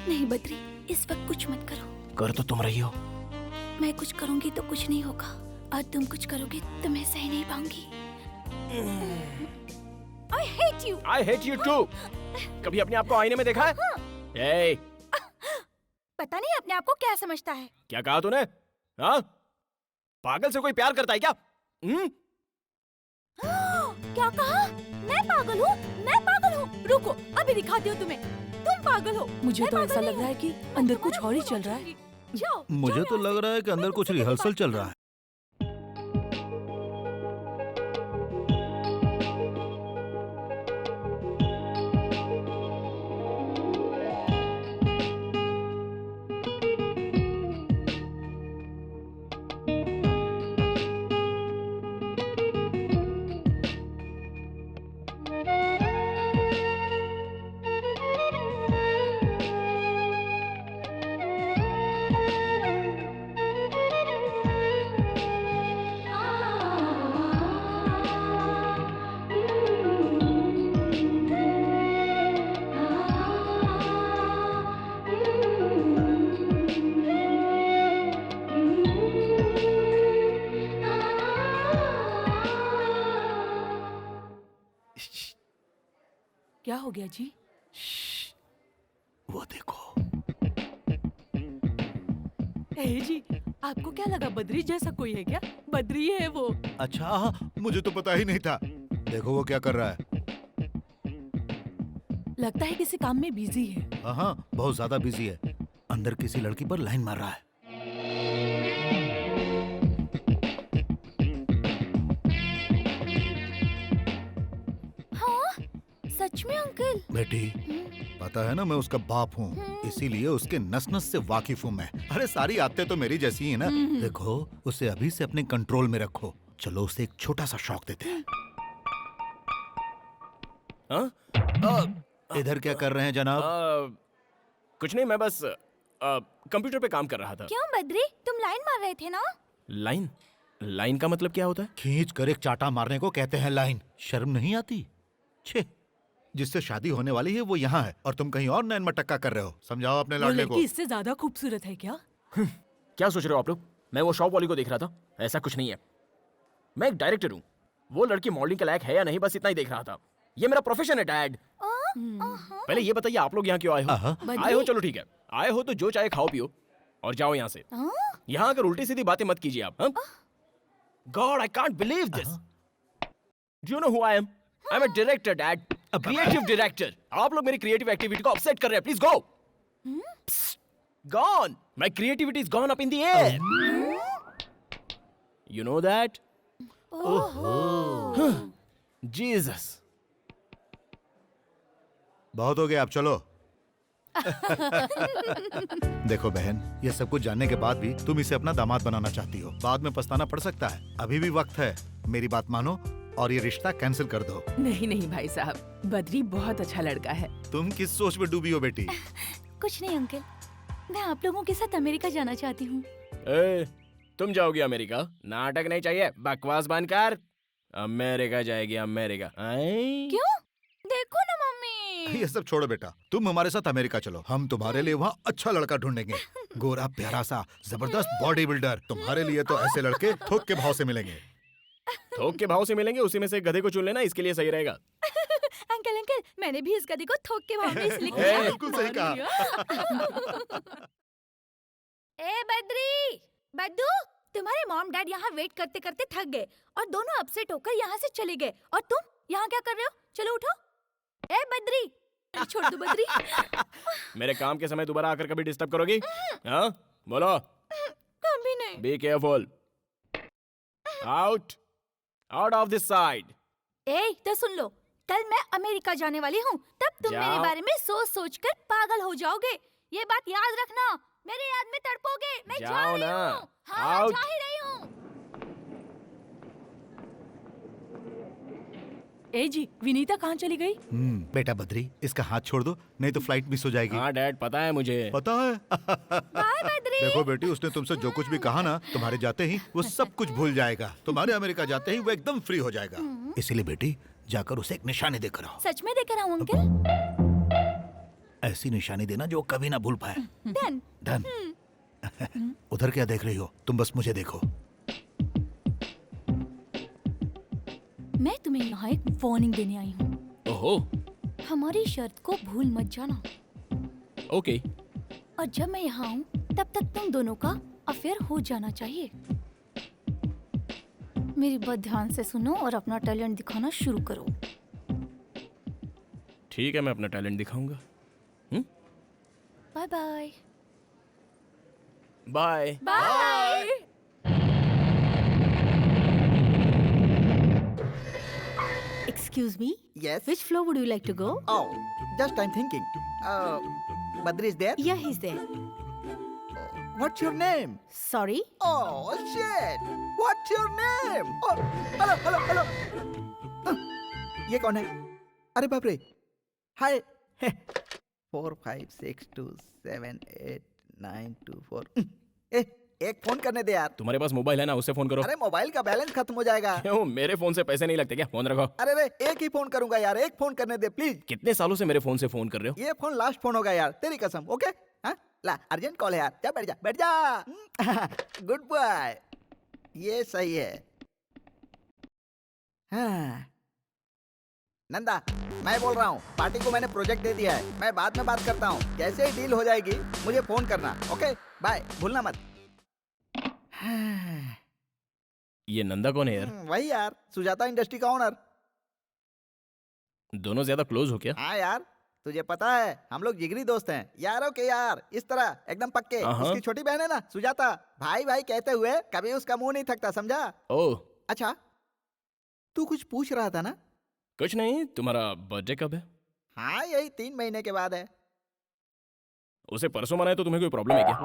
नहीं बद्री, इस वक्त कुछ मत करो। कर तो तुम रही हो। मैं कुछ करूंगी तो कुछ नहीं होगा, और तुम कुछ करोगे तो मैं सह नहीं पाऊंगी। I hate you. I hate you too. कभी अपने आप को आईने में देखा है? Hey, पता नहीं अपने आप को क्या समझता है। क्या कहा तूने? हाँ? पागल से कोई प्यार करता है क्या? क्या कहा? मैं पागल हूँ? मैं पागल हूँ? रुको, अभी दिखाती हूँ तुम्हें। तुम पागल हो। मुझे मैं तो पागल ऐसा नहीं लग रहा है हूँ। कि अंदर कुछ और ही चल रहा है। जाओ, मुझे जाओ तो यहाँ लग से। रहा है कि अंदर कुछ रिहर्सल चल रहा है। क्या हो गया जी? वो देखो। ए जी, आपको क्या लगा बद्री जैसा कोई है क्या? बद्री है वो। अच्छा, मुझे तो पता ही नहीं था। देखो वो क्या कर रहा है। लगता है किसी काम में बिजी है। हाँ, बहुत ज्यादा बिजी है। अंदर किसी लड़की पर लाइन मार रहा है। सच में अंकल? बेटी, पता है ना मैं उसका बाप हूँ, इसीलिए उसके नस नस से वाकिफ हूँ मैं। अरे सारी आदतें तो मेरी जैसी ही ना। देखो, उसे अभी से अपने कंट्रोल में रखो। चलो उसे एक छोटा सा शौक देते हैं। इधर क्या कर रहे हैं जनाब? कुछ नहीं, मैं बस कंप्यूटर पे काम कर रहा था। क्यों बद्री, तुम लाइन मार रहे थे ना? लाइन? लाइन का मतलब क्या होता है? खींच कर एक चाटा मारने को कहते हैं लाइन। शर्म नहीं आती? छे, जिससे शादी होने वाली है वो यहाँ है और तुम कहीं और नैन मटक्का कर रहे हो। समझाओ अपने वो लाडले को। लड़की इससे ज्यादा खूबसूरत है क्या? क्या सोच रहे हो आप लोग? मैं वो शॉप वाली को देख रहा था। ऐसा कुछ नहीं है। मैं एक डायरेक्टर हूँ। वो लड़की मॉडलिंग के लायक है या नहीं, बस इतना ही देख रहा था। ये मेरा प्रोफेशन है डैड। पहले ये बताइए आप लोग यहाँ क्यों आए हो? आए हो, चलो ठीक है। आए हो तो जो चाहे खाओ पियो और जाओ यहाँ से। यहाँ आकर उल्टी सीधी बातें मत कीजिए आप। God, I can't believe this. Do you know who I am? I am a director dad, a creative director. आप लोग मेरी क्रिएटिव एक्टिविटी को अपसेट कर रहे हैं। Please go. Gone. My creativity is gone up in the air. You know that? Jesus. बहुत हो गया, अब चलो। देखो बहन, ये सब कुछ जानने के बाद भी तुम इसे अपना दामाद बनाना चाहती हो। बाद में पछताना पड़ सकता है, अभी भी वक्त है। मेरी बात मानो और ये रिश्ता कैंसिल कर दो। नहीं नहीं भाई साहब, बद्री बहुत अच्छा लड़का है। तुम किस सोच में डूबी हो बेटी? कुछ नहीं अंकल, मैं आप लोगों के साथ अमेरिका जाना चाहती हूँ। तुम जाओगी अमेरिका? नाटक नहीं चाहिए, बकवास बंद कर। अमेरिका जाएगी अमेरिका? क्यों? देखो ना मम्मी। ये सब छोड़ो बेटा, तुम हमारे साथ अमेरिका चलो। हम तुम्हारे लिए वहाँ अच्छा लड़का ढूंढेंगे, गोरा प्यारा सा जबरदस्त बॉडी बिल्डर। तुम्हारे लिए तो ऐसे लड़के थोक के भाव से मिलेंगे। थोक के भाव से मिलेंगे, उसी में से गधे को चुन लेना, इसके लिए सही रहेगा। अंकल अंकल, मैंने भी इस गधे को थोक के भाव में इसलिए ए, बिल्कुल सही कहा। ए बद्री, बद्दू, तुम्हारे मॉम डैड यहाँ वेट करते करते थक गए और दोनों अपसेट होकर यहाँ से चले गए। और तुम यहाँ क्या कर रहे हो? चलो उठो। ए बद्री, अरे छोड़ दो बद्री। मेरे काम के समय दोबारा आकर कभी डिस्टर्ब करोगी? हाँ बोलो। कभी नहीं। Be careful. Out out of this side. ए तो सुन लो, कल मैं अमेरिका जाने वाली हूँ, तब तुम मेरे जाओ। बारे में सोच सोच कर पागल हो जाओगे। ये बात याद रखना, मेरे याद में तड़पोगे। मैं जा जाओ रही ना। हूँ। हाँ, आउट। जा ही रही हूँ। ए जी, विनीता कहाँ चली गई? बेटा बद्री, इसका हाथ छोड़ दो, नहीं तो फ्लाइट मिस हो जाएगी। हाँ डैड, पता है मुझे। पता है? बाय बद्री। देखो बेटी, उसने तुमसे जो कुछ भी कहा ना, तुम्हारे जाते ही वो सब कुछ भूल जाएगा। तुम्हारे अमेरिका जाते ही वो एकदम फ्री हो जाएगा। इसीलिए बेटी, जाकर उसे एक निशानी देकर आओ। सच में देकर आऊँ अंकल? ऐसी निशानी देना जो वो कभी ना भूल पाए। डन। डन। उधर क्या देख रही हो? तुम बस मुझे देखो। मैं तुम्हें यहाँ एक वार्निंग देने आई हूँ। ओहो, हमारी शर्त को भूल मत जाना। ओके। और जब मैं यहाँ हूँ, तब तक तुम दोनों का अफेयर हो जाना चाहिए। मेरी बात ध्यान से सुनो और अपना टैलेंट दिखाना शुरू करो। ठीक है, मैं अपना टैलेंट दिखाऊंगा। Bye bye. Bye bye. Excuse me, Yes. which floor would you like to go? Oh, just I'm thinking. Badri is there? Yeah, he's there. What's your name? Sorry? Oh shit! What's your name? Oh, hello. ये कौन है? अरे बाप रे! Hi. 4 5 6 2 7 8 9 2 4. एक phone करने दे यार। तुम्हारे पास मोबाइल है ना, उससे फोन करो। अरे मोबाइल का बैलेंस खत्म हो जाएगा। क्यों, मेरे फोन से पैसे नहीं लगते क्या? फोन रखो। अरे रे, एक ही फोन करूंगा यार, एक फोन करने दे प्लीज। कितने सालों से मेरे फोन से फोन कर रहे हो? ये फोन लास्ट फोन होगा यार, तेरी कसम। ओके? हाँ? ला, अर्जेंट कॉल है यार। जा बैठ जा। Good boy. ये सही है। हाँ। नंदा, मैं बोल रहा हूँ, पार्टी को मैंने प्रोजेक्ट दे दिया है। मैं बाद में बात करता हूँ। जैसे ही डील हो जाएगी, मुझे फोन करना। ओके? बाय, भूलना मत। ये नंदा कौन है यार? वही यार, सुजाता इंडस्ट्री का ओनर। दोनों ज्यादा क्लोज हो क्या? हाँ यार, तुझे पता है हम लोग जिगरी दोस्त हैं, यारों के यार, इस तरह एकदम पक्के। उसकी छोटी बहन है ना सुजाता, भाई भाई कहते हुए कभी उसका मुंह नहीं थकता, समझा? ओह, अच्छा, तू कुछ पूछ रहा था ना? कुछ नहीं। तुम्हारा बर्थडे कब है? हाँ, यही 3 महीने के बाद है। उसे परसों मनाए तो तुम्हें कोई प्रॉब्लम है क्या?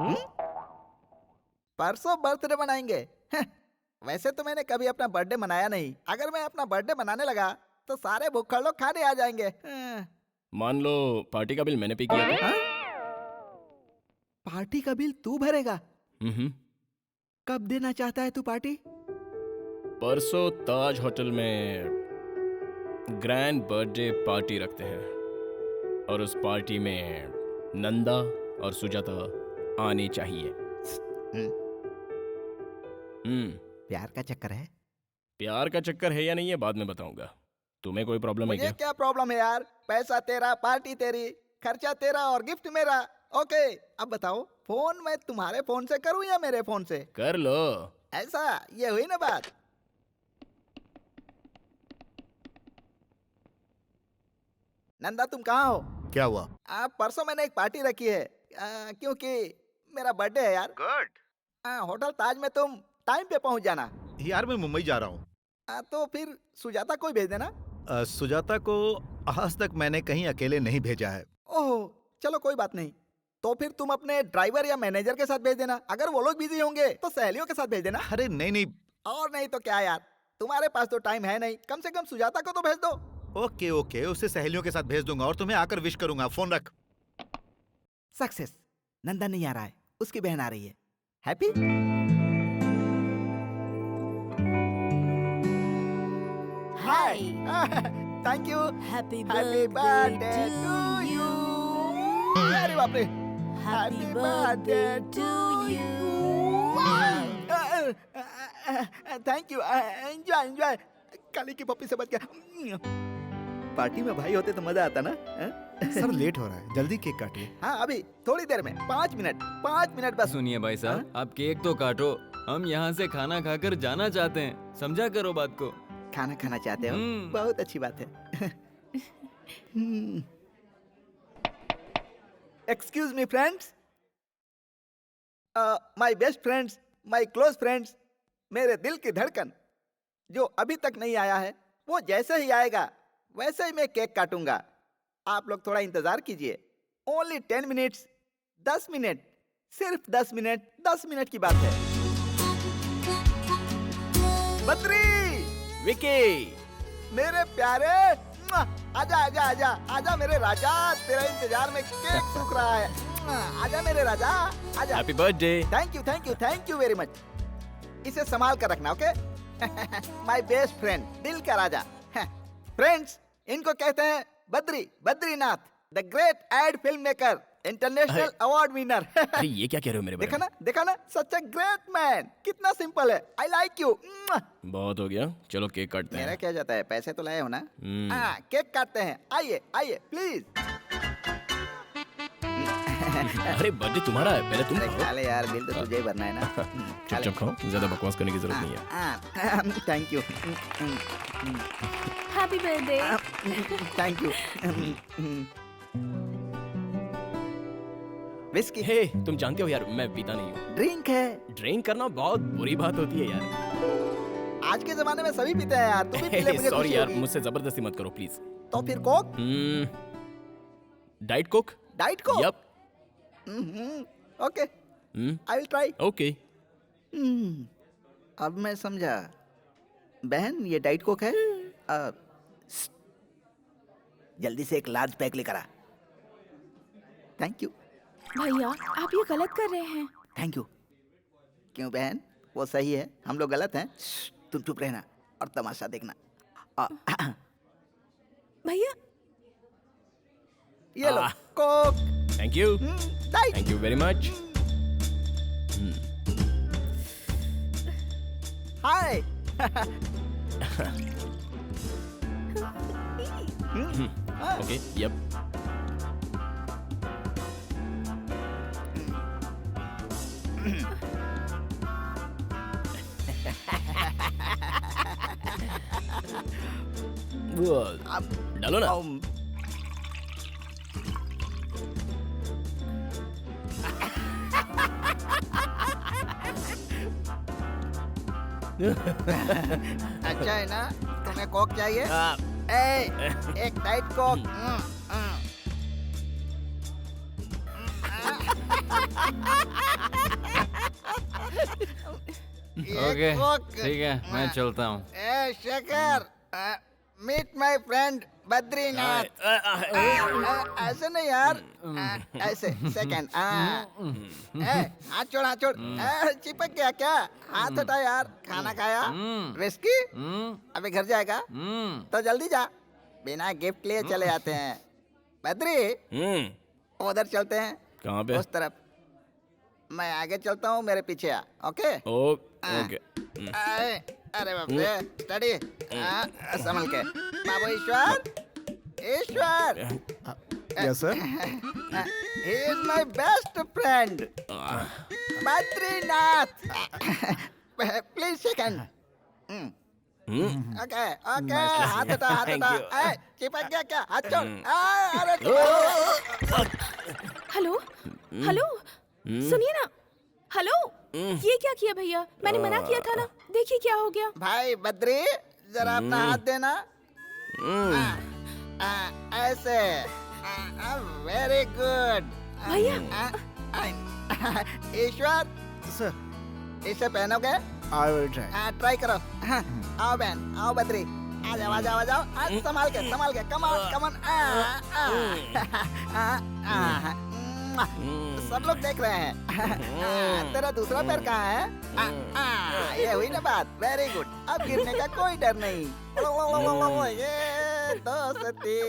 परसों बर्थडे मनाएंगे? वैसे तो मैंने कभी अपना बर्थडे मनाया नहीं। अगर मैं अपना बर्थडे मनाने लगा तो सारे भुक्कड़ लोग खाने आ जाएंगे। मान लो पार्टी का बिल मैंने पे किया था। पार्टी का बिल तू भरेगा? कब देना चाहता है तू पार्टी? परसों ताज होटल में ग्रैंड बर्थडे पार्टी रखते हैं और उस पार्टी में नंदा और सुजाता आनी चाहिए। प्यार का चक्कर है? प्यार का चक्कर है या नहीं है बाद में बताऊंगा। तुम्हें कोई प्रॉब्लम है मुझे क्या? क्या प्रॉब्लम है यार? पैसा तेरा, पार्टी तेरी, खर्चा तेरा और गिफ्ट मेरा। ओके, अब बताओ, फोन मैं तुम्हारे फोन से करूं या मेरे फोन से? कर लो। ऐसा, ये हुई ना बात। नंदा, तुम कहाँ हो? क्या हुआ? परसों मैंने एक पार्टी रखी है, क्योंकि मेरा बर्थडे है यार। गुड। होटल ताज में तुम टाइम पे पहुंच जाना। यार मैं मुंबई जा रहा हूँ। तो फिर सुजाता को ही भेज देना। सुजाता को आज तक मैंने कहीं अकेले नहीं भेजा है। ओह, चलो कोई बात नहीं। तो फिर तुम अपने ड्राइवर या मैनेजर के साथ भेज देना। अगर वो लोग बिजी होंगे तो सहेलियों के साथ भेज देना। अरे नहीं नहीं। और नहीं तो क्या यार, तुम्हारे पास तो टाइम है नहीं, कम से कम सुजाता को तो भेज दो। ओके ओके, उसे सहेलियों के साथ भेज दूंगा और तुम्हें आकर विश करूंगा। फोन रख। सक्सेस। नंदा नहीं आ रहा है, उसकी बहन आ रही है। Happy. Hi. Thank you. Happy birthday to you. अरे बाप रे। Happy birthday to you. Thank you. Enjoy enjoy. काली की पप्पी से बच गया। पार्टी में भाई होते तो मजा आता ना। सर लेट हो रहा है, जल्दी केक काटिए। हाँ अभी थोड़ी देर में, 5 मिनट बस। सुनिए भाई साहब, आप केक तो काटो, हम यहाँ से खाना खाकर जाना चाहते हैं, समझा करो बात को। खाना खाना चाहते हो? बहुत अच्छी बात है। Excuse me friends, my best friends, my close friends, मेरे दिल की धड़कन जो अभी तक नहीं आया है, वो जैसे ही आएगा वैसे ही मैं केक काटूंगा। आप लोग थोड़ा इंतजार कीजिए। ओनली 10 मिनट्स, 10 मिनट, सिर्फ 10 मिनट, 10 मिनट की बात है। बद्री, विकी, मेरे प्यारे, आजा आजा आजा आजा मेरे राजा, तेरा इंतजार में केक सूख रहा है। आजा मेरे राजा, आजा। Happy birthday. Thank you very much. इसे संभाल कर रखना, ओके? माय बेस्ट फ्रेंड, दिल का राजा। फ्रेंड्स, इनको कहते हैं Badrinath, the great ad film maker, international award winner. अरे ये क्या कह रहे हो मेरे बारे में? देखा ना, सच अ ग्रेट मैन। कितना सिंपल है। I like you. बहुत हो गया, चलो केक काटते हैं। मेरा क्या जाता है, पैसे तो लाए हो ना? केक काटते हैं। आइए आइए प्लीज। अरे बर्थडे तुम्हारा है, पहले तुम अरे खाओ। खा ले यार, बिल तो तुझे ही भरना है ना। चुपचाप खाओ, ज्यादा बकवास करने की जरूरत नहीं है। Thank you. Happy birthday. Thank you. Whisky. हे, तुम जानते हो यार, मैं पीता नहीं हूँ। ड्रिंक है। ड्रिंक करना बहुत बुरी बात होती है यार। आज के जमाने में सभी पीते हैं यार, तुम भी पी ले, मुझे सॉरी खुशी यार, होगी। मुझसे जबरदस्ती मत करो प्लीज। तो फिर coke? Diet coke. Diet coke? Yup. Okay, I will try. Okay. अब मैं समझा। बहन, ये डाइट कोक है? जल्दी से एक लार्ज पैक लेकर आ। Thank you. भैया, आप ये गलत कर रहे हैं। Thank you. क्यों बहन, वो सही है, हम लोग गलत हैं? तुम चुप रहना और तमाशा देखना। भैया, ये लो coke. Thank you. Diet. Thank you very much. Hi. Okay, yup. डालो ना। अच्छा है ना? तुम्हें कोक चाहिए? एक डाइट कोक। ओके, ठीक है, मैं चलता हूँ। Shekhar, meet my friend Badrinath. ऐसे नहीं यार, ऐसे। सेकंड। हाथ छोड़, हाथ छोड़। चिपक गया क्या? हाथ हटा यार। खाना खाया? विस्की? अभी घर जाएगा तो जल्दी जा, बिना गिफ्ट लिए चले आते हैं। बद्री, उधर चलते हैं। कहाँ पे? उस तरफ। मैं आगे चलता हूँ, मेरे पीछे आ। ओके? ओके। अरे बाप रे, स्टडी। संभल के बाबू। Ishwar. Yes sir. He is my best friend, Badrinath. Please second. Okay okay, हाथ हटा, हाथ हटा। चिपक गया क्या? हाथ छोड़। अरे हेलो हेलो, सुनिए ना। हेलो, ये क्या किया भैया? मैंने मना किया था ना, देखिए क्या हो गया। भाई बद्री, जरा अपना हाथ देना। ऐसे वेरी गुड भैया। ईश्वर सर इसे पहनोगे? I will try. ट्राई करो। हाँ, आओ बहन, आओ बद्री, आ जाओ आ जाओ आ जाओ। संभाल के कम ऑन कम ऑन। सब लोग देख रहे हैं। तेरा दूसरा पैर कहाँ है? ये हुई ना बात। वेरी गुड, अब गिरने का कोई डर नहीं। ये दोस्ती।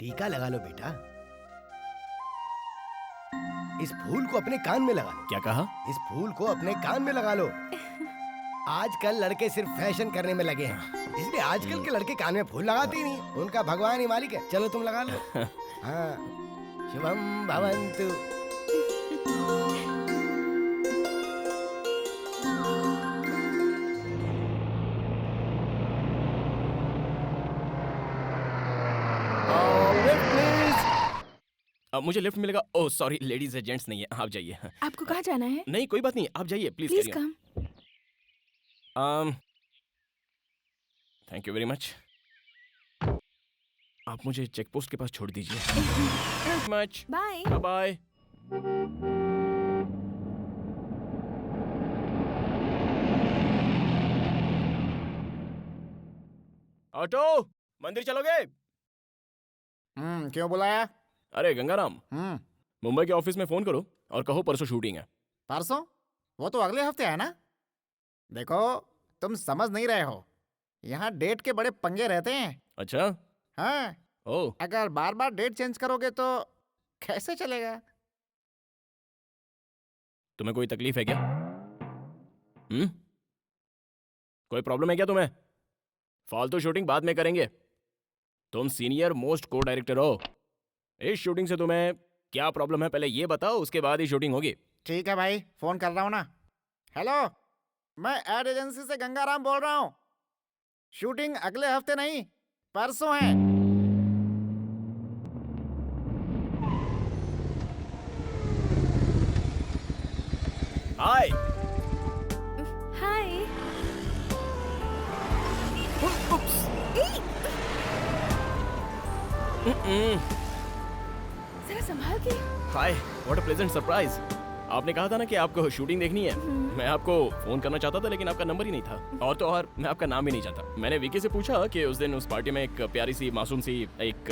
टीका लगा लो बेटा। इस फूल को अपने कान में लगा लो। क्या कहा? इस फूल को अपने कान में लगा लो। आजकल लड़के सिर्फ फैशन करने में लगे हैं, इसलिए आजकल के लड़के कान में फूल लगाते ही नहीं। उनका भगवान ही मालिक है। चलो तुम लगा लो। हाँ, शुभम भवन्तु। अब मुझे लिफ्ट मिलेगा? ओह सॉरी, लेडीज है, जेंट्स नहीं है। आप जाइए। आपको कहाँ जाना है? नहीं कोई बात नहीं, आप जाइए please. Please come. Thank you very much. आप मुझे चेक पोस्ट के पास छोड़ दीजिए। Much bye bye. ऑटो, मंदिर चलोगे? क्यों बुलाया? अरे गंगाराम, मुंबई के ऑफिस में फोन करो और कहो परसों शूटिंग है। परसों? वो तो अगले हफ्ते है ना। देखो, तुम समझ नहीं रहे हो, यहाँ डेट के बड़े पंगे रहते हैं। अच्छा? हाँ। ओह। अगर बार बार डेट चेंज करोगे तो कैसे चलेगा? तुम्हें कोई तकलीफ है क्या? कोई प्रॉब्लम है क्या तुम्हें? फालतू शूटिंग बाद में करेंगे। तुम सीनियर मोस्ट को डायरेक्टर हो। इस शूटिंग से तुम्हें क्या प्रॉब्लम है पहले ये बताओ, उसके बाद ही शूटिंग होगी। ठीक है भाई, फोन कर रहा हूँ ना। हेलो, मैं एड एजेंसी से गंगाराम बोल रहा हूँ। शूटिंग अगले हफ्ते नहीं, परसों है। हाय। हाय। जरा संभाल के। हाय, व्हाट अ प्लेजेंट सरप्राइज। आपने कहा था ना कि आपको शूटिंग देखनी है। मैं आपको फोन करना चाहता था लेकिन आपका नंबर ही नहीं था, और तो और मैं आपका नाम भी नहीं चाहता। मैंने विकी से पूछा कि उस दिन उस पार्टी में एक प्यारी सी मासूम सी एक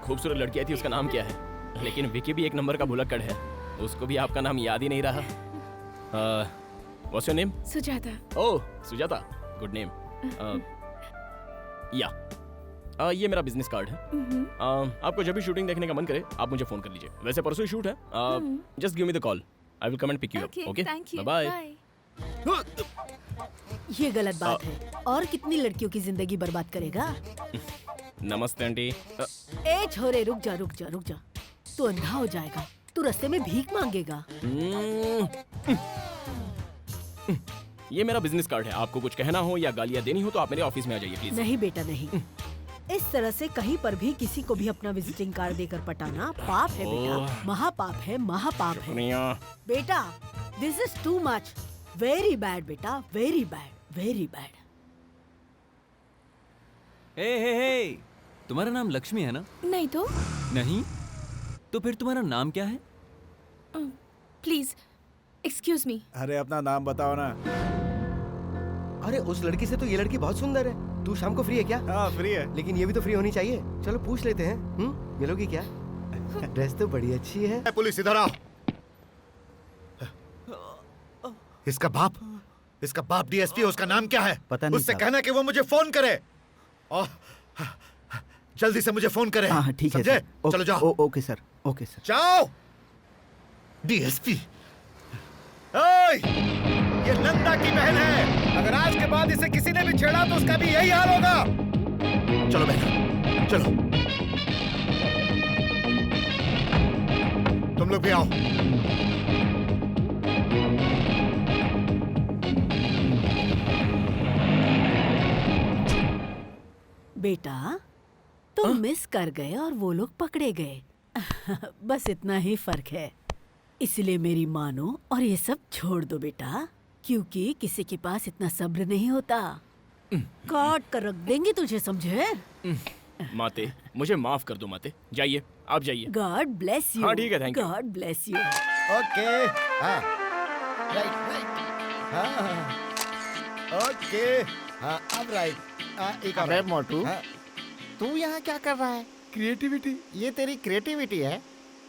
खूबसूरत लड़की आई थी, उसका नाम क्या है। लेकिन विकी भी एक नंबर का भुलक्कड़ है, उसको भी आपका नाम याद ही नहीं रहा। What's your name? Sujata. Oh Sujata, good name. या ये मेरा बिजनेस कार्ड है। आपको जब भी शूटिंग देखने का मन करे आप मुझे फोन कर लीजिए। वैसे परसों ही शूट है। Just give me the call, I will come and pick you up. Okay, bye bye. ये गलत बात है, और कितनी लड़कियों की जिंदगी बर्बाद करेगा। नमस्ते आंटी। ए छोरे, रुक जा रुक जा रुक जा। तू अंधा हो जाएगा, तू रास्ते में भीख मांगेगा। ये मेरा बिजनेस कार्ड है, आपको कुछ कहना हो या गालियाँ देनी हो तो आप मेरे ऑफिस में आ जाइए प्लीज। नहीं बेटा नहीं, इस तरह से कहीं पर भी किसी को भी अपना विजिटिंग कार्ड देकर पटाना पाप है बेटा, महापाप है, महापाप है बेटा। This is too much, very bad बेटा, वेरी बैड, वेरी बैड। हे, तुम्हारा नाम लक्ष्मी है ना? नहीं तो। नहीं? तो फिर तुम्हारा नाम क्या है? Please excuse me. अरे अपना नाम बताओ ना। अरे उस लड़की से तो ये लड़की बहुत सुंदर है। तू शाम को फ्री है क्या? हाँ फ्री है, लेकिन ये भी तो फ्री होनी चाहिए। चलो पूछ लेते हैं। मिलोगी क्या? ड्रेस तो बड़ी अच्छी है। पुलिस इधर आओ। इसका बाप डीएसपी है, उसका नाम क्या है? पता नहीं उससे साहब। कहना कि वो मुझे फोन करे और जल्दी से मुझे फोन करे। हाँ ठीक है समझे? सर। चलो जाओ। Okay sir, okay sir. जाओ। डीएसपी, ओए, ये नंदा की बहन है। अगर आज के बाद इसे किसी ने भी छेड़ा तो उसका भी यही हाल होगा। चलो बहन, चलो। तुम लोग भी आओ। बेटा तुम तुम मिस कर गए और वो लोग पकड़े गए। बस इतना ही फर्क है। इसलिए मेरी मानो और ये सब छोड़ दो बेटा, क्योंकि किसी के पास इतना सब्र नहीं होता। काट कर रख देंगे तुझे, समझे? माते, मुझे माफ कर दो माते। जाइए, आप जाइए। God bless you. हाँ ठीक है, thank you. God bless you. Okay, हाँ, राइट, हाँ, ओके, हाँ, अब राइट, एक अबे मोटू, हाँ, तू यहाँ क्या कर रहा है? क्रिएटिविटी। ये तेरी क्रिएटिविटी है?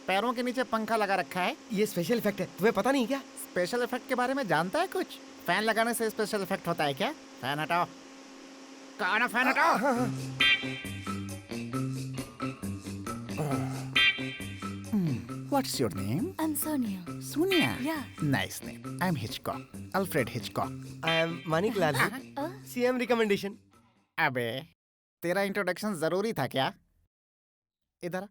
पैरों के नीचे पंखा लगा रखा है। ये स्पेशल इफेक्ट है, तुम्हें पता नहीं क्या? स्पेशल इफेक्ट के बारे में जानता है कुछ? फैन लगाने से स्पेशल इफेक्ट होता है क्या? फैन हटाओ, कौन है फैन हटाओ? What's your name? I'm Sonia. Sonia. Yeah. Nice name. I'm Hitchcock. Alfred Hitchcock. I am Manik Lal, CM recommendation. अबे, तेरा इंट्रोडक्शन जरूरी था क्या? इधर आ।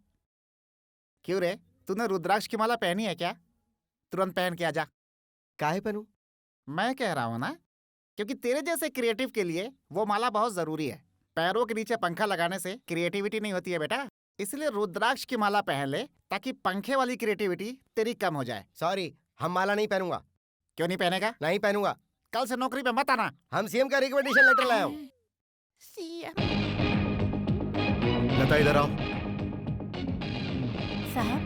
क्यों रे, तूने रुद्राक्ष की माला पहनी है क्या? तुरंत पहन के आजा। काहे पहनूं? मैं कह रहा हूँ ना, क्योंकि तेरे जैसे क्रिएटिव के लिए वो माला बहुत जरूरी है। पैरों के नीचे पंखा लगाने से क्रिएटिविटी नहीं होती है बेटा, इसलिए रुद्राक्ष की माला पहन ले ताकि पंखे वाली क्रिएटिविटी तेरी कम हो जाए। सॉरी, हम माला नहीं पहनूंगा। क्यों नहीं पहनेगा? नहीं पहनूंगा। कल से नौकरी पे मत आना। हम सीएम का रिकमेंडेशन लेटर लाए हूँ। लता इधर आओ। साहब,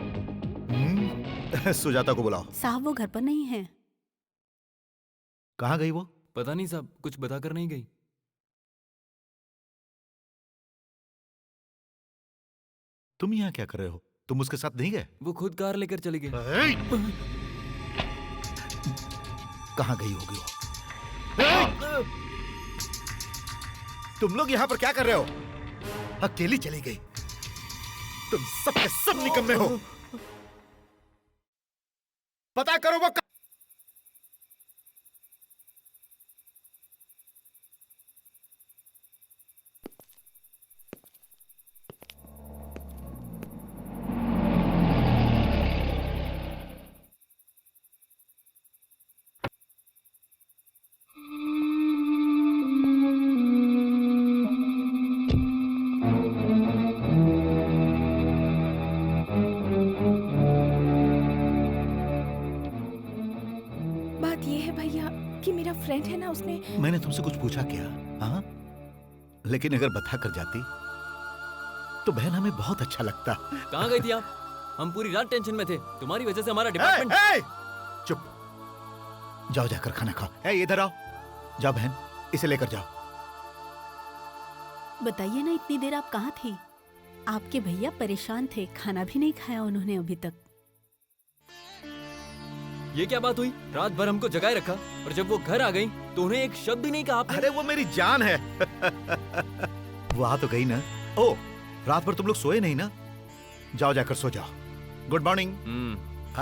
सुजाता को बुलाओ। साहब वो घर पर नहीं है। कहाँ गई वो? पता नहीं साहब, कुछ बताकर नहीं गई। तुम यहाँ क्या कर रहे हो? तुम उसके साथ नहीं गए? वो खुद कार लेकर चली गई। कहाँ गई होगी वो? तुम लोग यहाँ पर क्या कर रहे हो? अकेली चली गई। तुम सब के सब निकम्मे हो। पता करो वो फ्रेंड है ना, उसने मैंने तुमसे कुछ पूछा क्या? हाँ, लेकिन अगर बता कर जाती तो बहन हमें बहुत अच्छा लगता। कहाँ गई थी आप? हम पूरी रात टेंशन में थे, तुम्हारी वजह से हमारा डिपार्टमेंट। चुप, जाओ जाकर खाना खाओ। इधर आओ, जाओ बहन, इसे लेकर जाओ। बताइए ना, इतनी देर आप कहाँ थी? आपके भैया परेशान थे, खाना भी नहीं खाया उन्होंने अभी तक। ये क्या बात हुई? रात भर हमको जगाए रखा और जब वो घर आ गई तो उन्हें एक शब्द भी नहीं कहा आपने। अरे वो मेरी जान है। वो आ तो गई ना। ओ, रात भर तुम लोग सोए नहीं ना? जाओ जाकर सो जाओ। Good morning.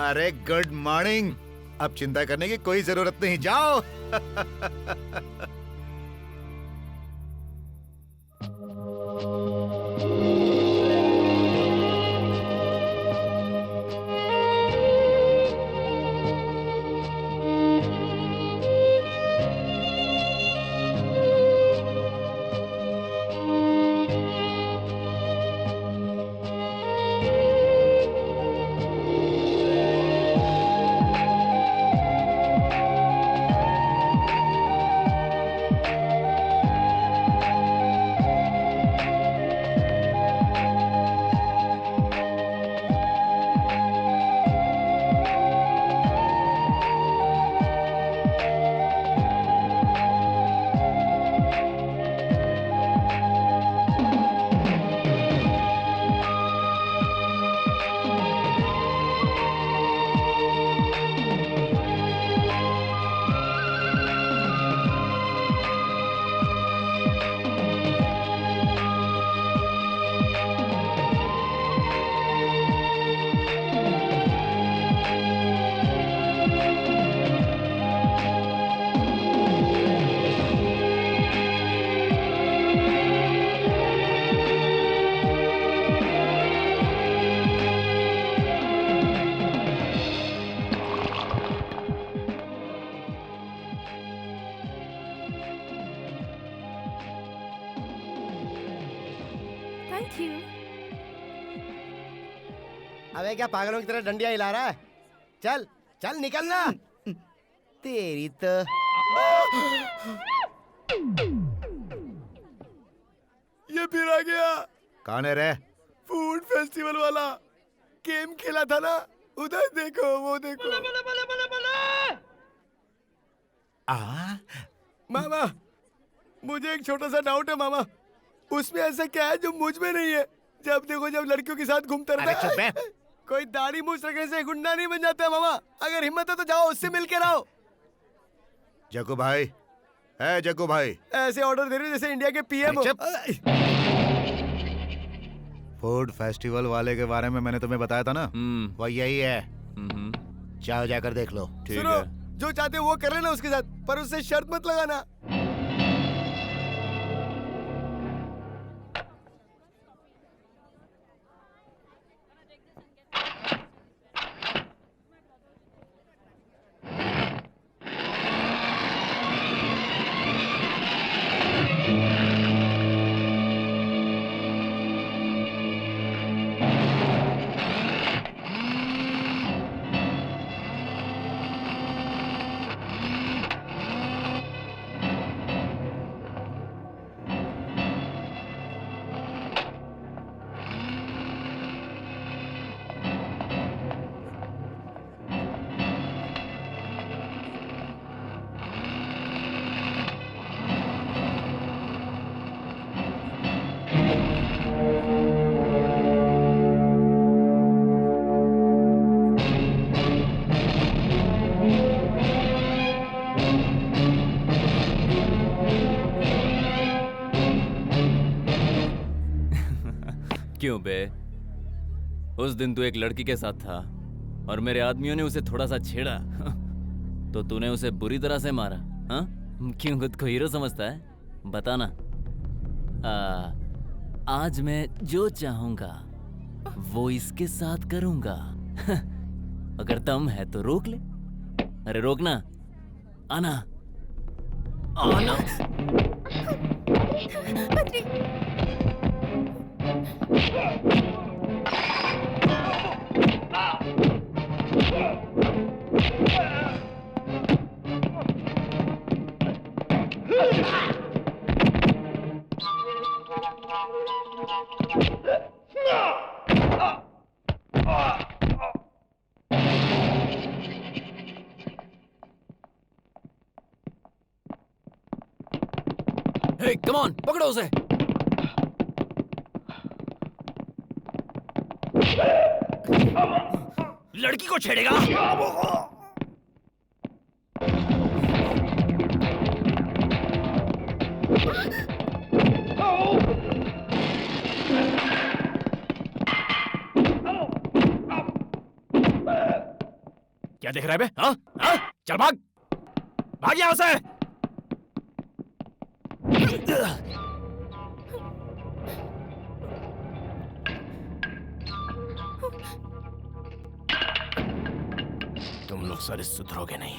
अरे गुड मॉर्निंग। अब चिंता करने की कोई जरूरत नहीं, जाओ। अबे क्या पागलों की तरह डंडियां हिला रहा है? चल चल निकलना। तेरी तो ये फिर आ गया कौन है रे? फूड फेस्टिवल वाला, गेम खेला था ना, उधर देखो, वो देखो। मामा, मुझे एक छोटा सा डाउट है मामा, उसमें ऐसा क्या है जो मुझ में नहीं है? जब देखो जब लड़कियों के साथ घूमता रहता है। कोई दाढ़ी मूछ रखने से गुंडा नहीं बन जाता है मामा। अगर हिम्मत है तो जाओ उससे मिल के रहो। जग्गू भाई, है जग्गू भाई, ऐसे ऑर्डर दे रहे हो जैसे इंडिया के पीएम हो। फूड फेस्टिवल वाले के बारे में मैंने तुम्हें बताया था ना, वो यही है। जाओ जाकर देख लो। सुनो, जो चाहते हो वो कर लेना उसके साथ, पर उससे शर्त मत लगाना। क्यों बे? उस दिन तू एक लड़की के साथ था और मेरे आदमियों ने उसे थोड़ा सा छेड़ा तो तूने उसे बुरी तरह से मारा, हाँ? क्यों खुद को हीरो समझता है? बताना। आज मैं जो चाहूंगा वो इसके साथ करूंगा। अगर दम है तो रोक ले। अरे रोकना, आना आना। Hey, come on, पकड़ो उसे। लड़की को छेड़ेगा? क्या देख रहा है बे? हाँ? हाँ? चल भाग, भाग यहाँ से। तुम लोग सारे सुधरोगे नहीं।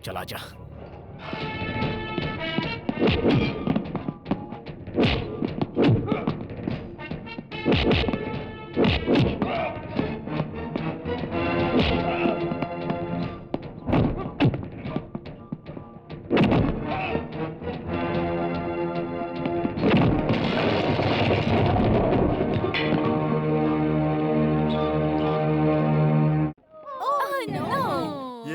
चला जा।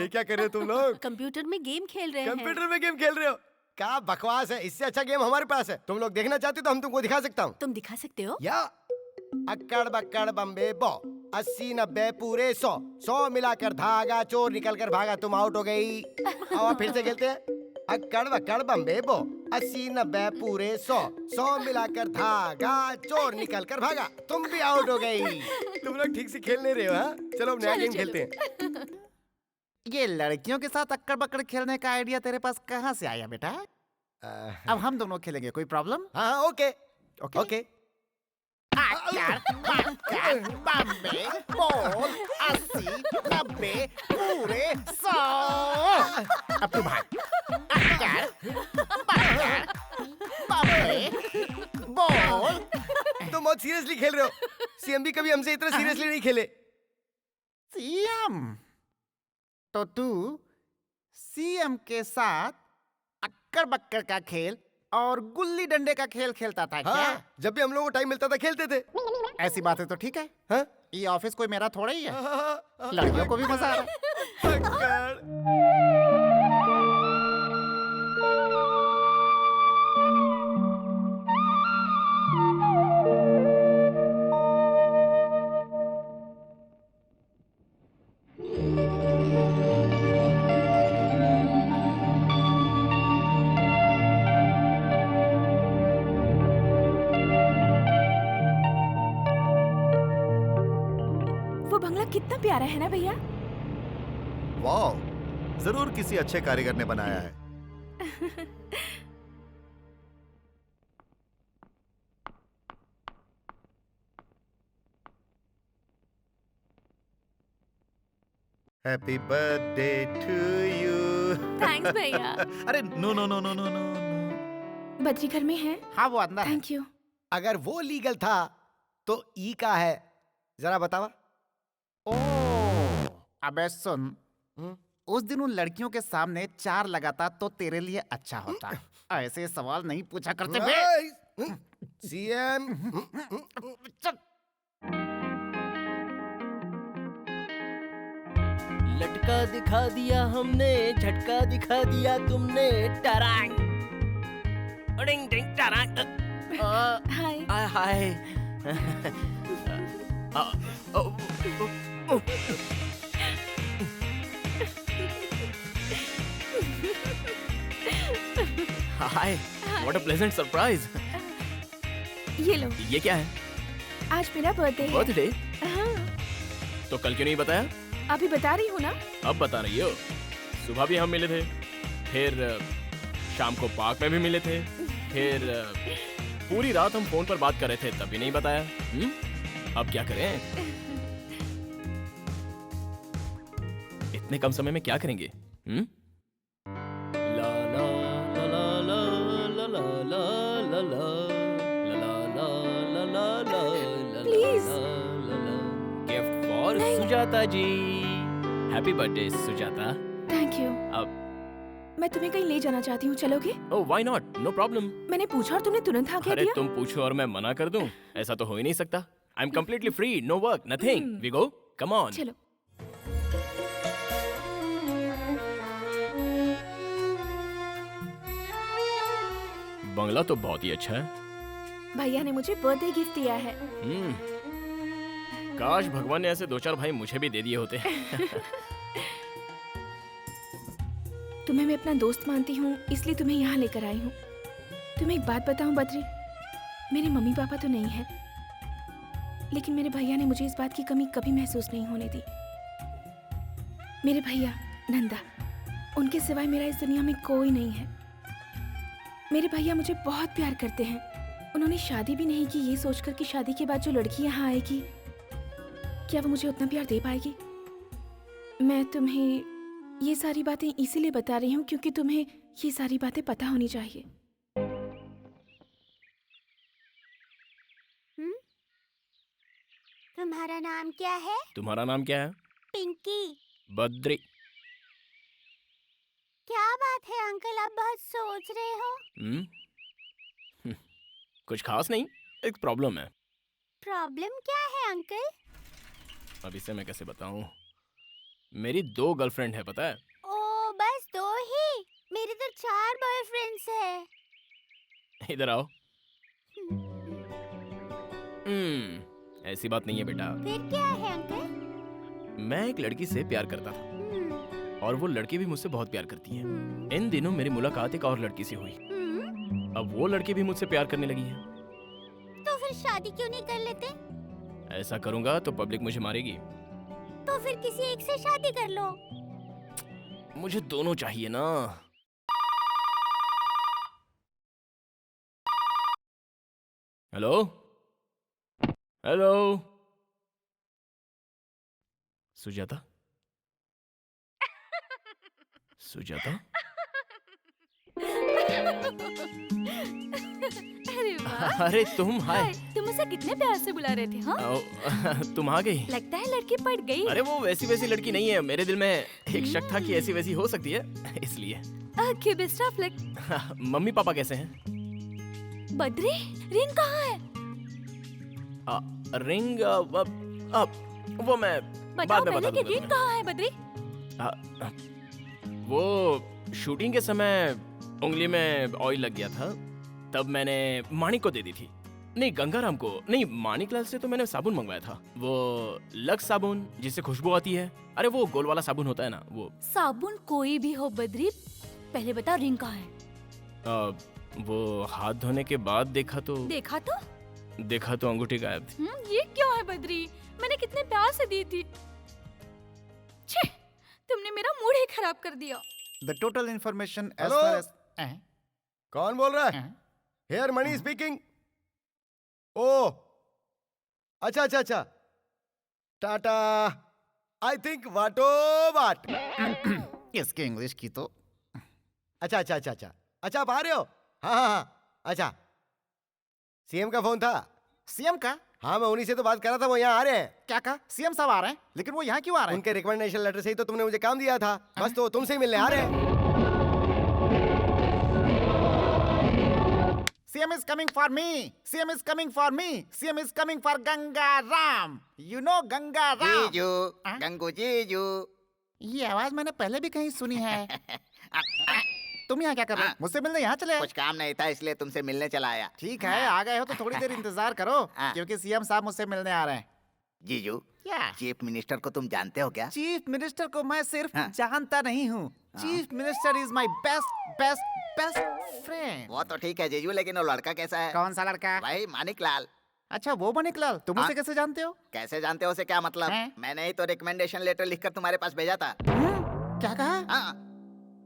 क्या कर रहे हो तुम लोग? कंप्यूटर में गेम खेल रहे हैं। कंप्यूटर में गेम खेल रहे हो? क्या बकवास है, इससे अच्छा गेम हमारे पास है। तुम लोग देखना चाहते हो तो हम तुमको दिखा सकता हूँ। तुम दिखा सकते हो? या अक्कड़ बक्कड़ बम्बे बो, 80 90 पूरे 100, 100 मिलाकर धागा, चोर निकल कर भागा, तुम आउट हो गई। और फिर से खेलते हैं। अक्कड़ बक्कड़ बम्बे बो, 80 90 पूरे 100, 100 मिलाकर धागा, चोर निकल कर भागा, तुम भी आउट हो गई। तुम लोग ठीक से खेल नहीं रहे हो, हाँ? चलो नया गेम खेलते हैं। ये लड़कियों के साथ अक्कड़ बक्कड़ खेलने का आइडिया तेरे पास कहाँ से आया बेटा? अब हम दोनों खेलेंगे, कोई प्रॉब्लम? हाँ okay okay okay. Bombay ball 80 90 पूरे 100। अब तू भाग। बम्बे बॉल। तुम बहुत सीरियसली खेल रहे हो? सीएम भी कभी हमसे इतना सीरियसली नहीं खेले। सीएम? तो तू सीएम के साथ अक्कर बक्कर का खेल और गुल्ली डंडे का खेल खेलता था क्या? हाँ, जब भी हम लोगों को टाइम मिलता था खेलते थे। ऐसी बातें तो ठीक है। हाँ? ये ऑफिस कोई मेरा थोड़ा ही है। लड़कियों को भी मजा आ रहा है। वो बंगला कितना प्यारा है ना भैया। वाह, जरूर किसी अच्छे कारीगर ने बनाया है। Happy birthday to you. Thanks भैया। अरे no no no no no no. Badri घर में है? हाँ वो अंदर है। Thank you. अगर वो लीगल था तो ई का है, जरा बतावा। अबे सुन, उस दिन उन लड़कियों के सामने 4 लगाता तो तेरे लिए अच्छा होता। ऐसे सवाल नहीं पूछा करते बे। सीएम लटका दिखा दिया हमने, झटका दिखा दिया तुमने। टरांग डिंग डिंग टरांग। हाय। Hi. Hi, what a pleasant surprise. ये लो। ये क्या है? आज मेरा बर्थडे है। बर्थडे? हाँ। तो कल क्यों नहीं बताया? अभी बता रही हूँ ना। अब बता रही हो? सुबह भी हम मिले थे, फिर शाम को पार्क में भी मिले थे, फिर पूरी रात हम फोन पर बात कर रहे थे, तब भी नहीं बताया। अब क्या करें? इतने कम समय में क्या करेंगे? ला ला ला ला ला ला ला ला ला ला ला ला ला ला। Please. Gift for Sujata ji. Happy birthday Sujata. Thank you. अब मैं तुम्हें कहीं ले जाना चाहती हूँ, चलोगे? Oh why not, no problem. मैंने पूछा और तुमने तुरंत हाँ कह अरे दिया। तुम पूछो और मैं मना कर दूं? ऐसा तो हो ही नहीं सकता। I am completely free, no work, nothing. We go, come on. चलो। बंगला तो बहुत ही अच्छा है। भैया ने मुझे बर्थडे गिफ्ट दिया है। काश भगवान ने ऐसे 2-4 भाई मुझे भी दे दिए होते। तुम्हें मैं अपना दोस्त मानती हूँ, इसलिए तुम्हें यहाँ लेकर आई हूँ। तुम्हें एक बात बताऊँ बद्री, मेरे मम्मी पापा तो नहीं है, लेकिन मेरे भैया ने मुझे इस बात की कमी कभी महसूस नहीं होने दी। मेरे भैया नंदा, उनके सिवाय मेरा इस दुनिया में कोई नहीं है। मेरे भैया मुझे बहुत प्यार करते हैं। उन्होंने शादी भी नहीं की ये सोचकर कि शादी के बाद जो लड़की यहाँ आएगी, क्या वो मुझे उतना प्यार दे पाएगी। मैं तुम्हें ये सारी बातें इसीलिए बता रही हूँ क्योंकि तुम्हें ये सारी बातें पता होनी चाहिए। तुम्हारा नाम क्या है? तुम्हारा नाम क्या है? पिंकी। बद्री। क्या बात है अंकल, आप बहुत सोच रहे हो? कुछ खास नहीं, एक प्रॉब्लम है। प्रॉब्लम क्या है अंकल? अब इसे मैं कैसे बताऊं? मेरी 2 गर्लफ्रेंड है, पता है? ओ बस 2 ही? मेरे तो 4 बॉयफ्रेंड्स हैं। इधर आओ। ऐसी बात नहीं है बेटा। फिर क्या है अंकल? मैं एक लड़की से प्यार करता था और वो लड़की भी मुझसे बहुत प्यार करती है। इन दिनों मेरी मुलाकात एक और लड़की से हुई। अब वो लड़की भी मुझसे प्यार करने लगी है। तो फिर शादी क्यों नहीं कर लेते? ऐसा करूंगा तो पब्लिक मुझे मारेगी। तो फिर किसी एक से शादी कर लो। मुझे दोनों चाहिए ना। Hello hello Sujata. सुजाता अरे वाह। अरे तुम हाय। तुम उसे कितने प्यार से बुला रहे थे, हाँ? तुम आ गई। लगता है लड़की पड़ गई। अरे वो वैसी लड़की नहीं है, मेरे दिल में एक शक था कि ऐसी वैसी हो सकती है, इसलिए। Okay, best of luck. Mummy papa कैसे हैं? बद्री, रिंग कहाँ है? रिंग वो मैं बताओ बाद में पहले बता कि रिंग कहाँ है बद्री? वो शूटिंग के समय उंगली में ऑयल लग गया था, तब मैंने माणिक को दे दी थी। नहीं, गंगाराम को नहीं, माणिकलाल से तो मैंने साबुन मंगवाया था, वो लक्स साबुन जिससे खुशबू आती है। अरे वो गोल वाला साबुन होता है ना, वो। साबुन कोई भी हो बद्री, पहले बताओ रिंग कहाँ है? वो हाथ धोने के बाद देखा तो अंगूठी गायब थी। ये क्यों है बद्री? मैंने कितने प्यार से दी थी। छे, तुमने मेरा मूड ही खराब कर दिया। The total information as Hello? far as कौन बोल रहा है? हेयर मणि स्पीकिंग। ओ, अच्छा। टाटा। आई थिंक वाटो वाट। इसकी इंग्लिश की तो। अच्छा। अच्छा, आप आ रहे हो? हाँ। अच्छा, सीएम का फोन था। सीएम का? हाँ, मैं उन्हीं से तो बात कर रहा था, वो यहाँ आ रहे हैं। क्या कहा? सीएम साहब आ रहे हैं? लेकिन वो यहाँ क्यों आ रहे हैं? उनके रिकमेंडेशन लेटर से ही तो तुमने मुझे काम दिया था। बस तो तुमसे ही मिलने आ रहे हैं। CM is coming for me. CM is coming for me. CM is coming for Gangaram. You know Gangaram? जीजू, गंगू जीजू। ये आवाज मैंने पहले भी कहीं सुनी है। तुम यहाँ क्या कर रहे हो? मुझसे मिलने यहाँ चले आए? कुछ काम नहीं था इसलिए तुमसे मिलने चला आया। ठीक है, आ गए हो तो थोड़ी देर इंतजार करो, क्योंकि सीएम साहब मुझसे मिलने आ रहे हैं। जीजू, क्या? चीफ मिनिस्टर को तुम जानते हो क्या? चीफ मिनिस्टर को मैं सिर्फ जानता नहीं हूँ। Chief minister is my best friend. वो तो ठीक है जीजू, लेकिन वो लड़का कैसा है? कौन सा लड़का? भाई मानिकलाल। अच्छा, वो मानिकलाल। तुम उसे कैसे जानते हो? कैसे जानते हो उसे क्या मतलब? मैंने ही तो रिकमेंडेशन लेटर लिखकर तुम्हारे पास भेजा था। क्या कहा?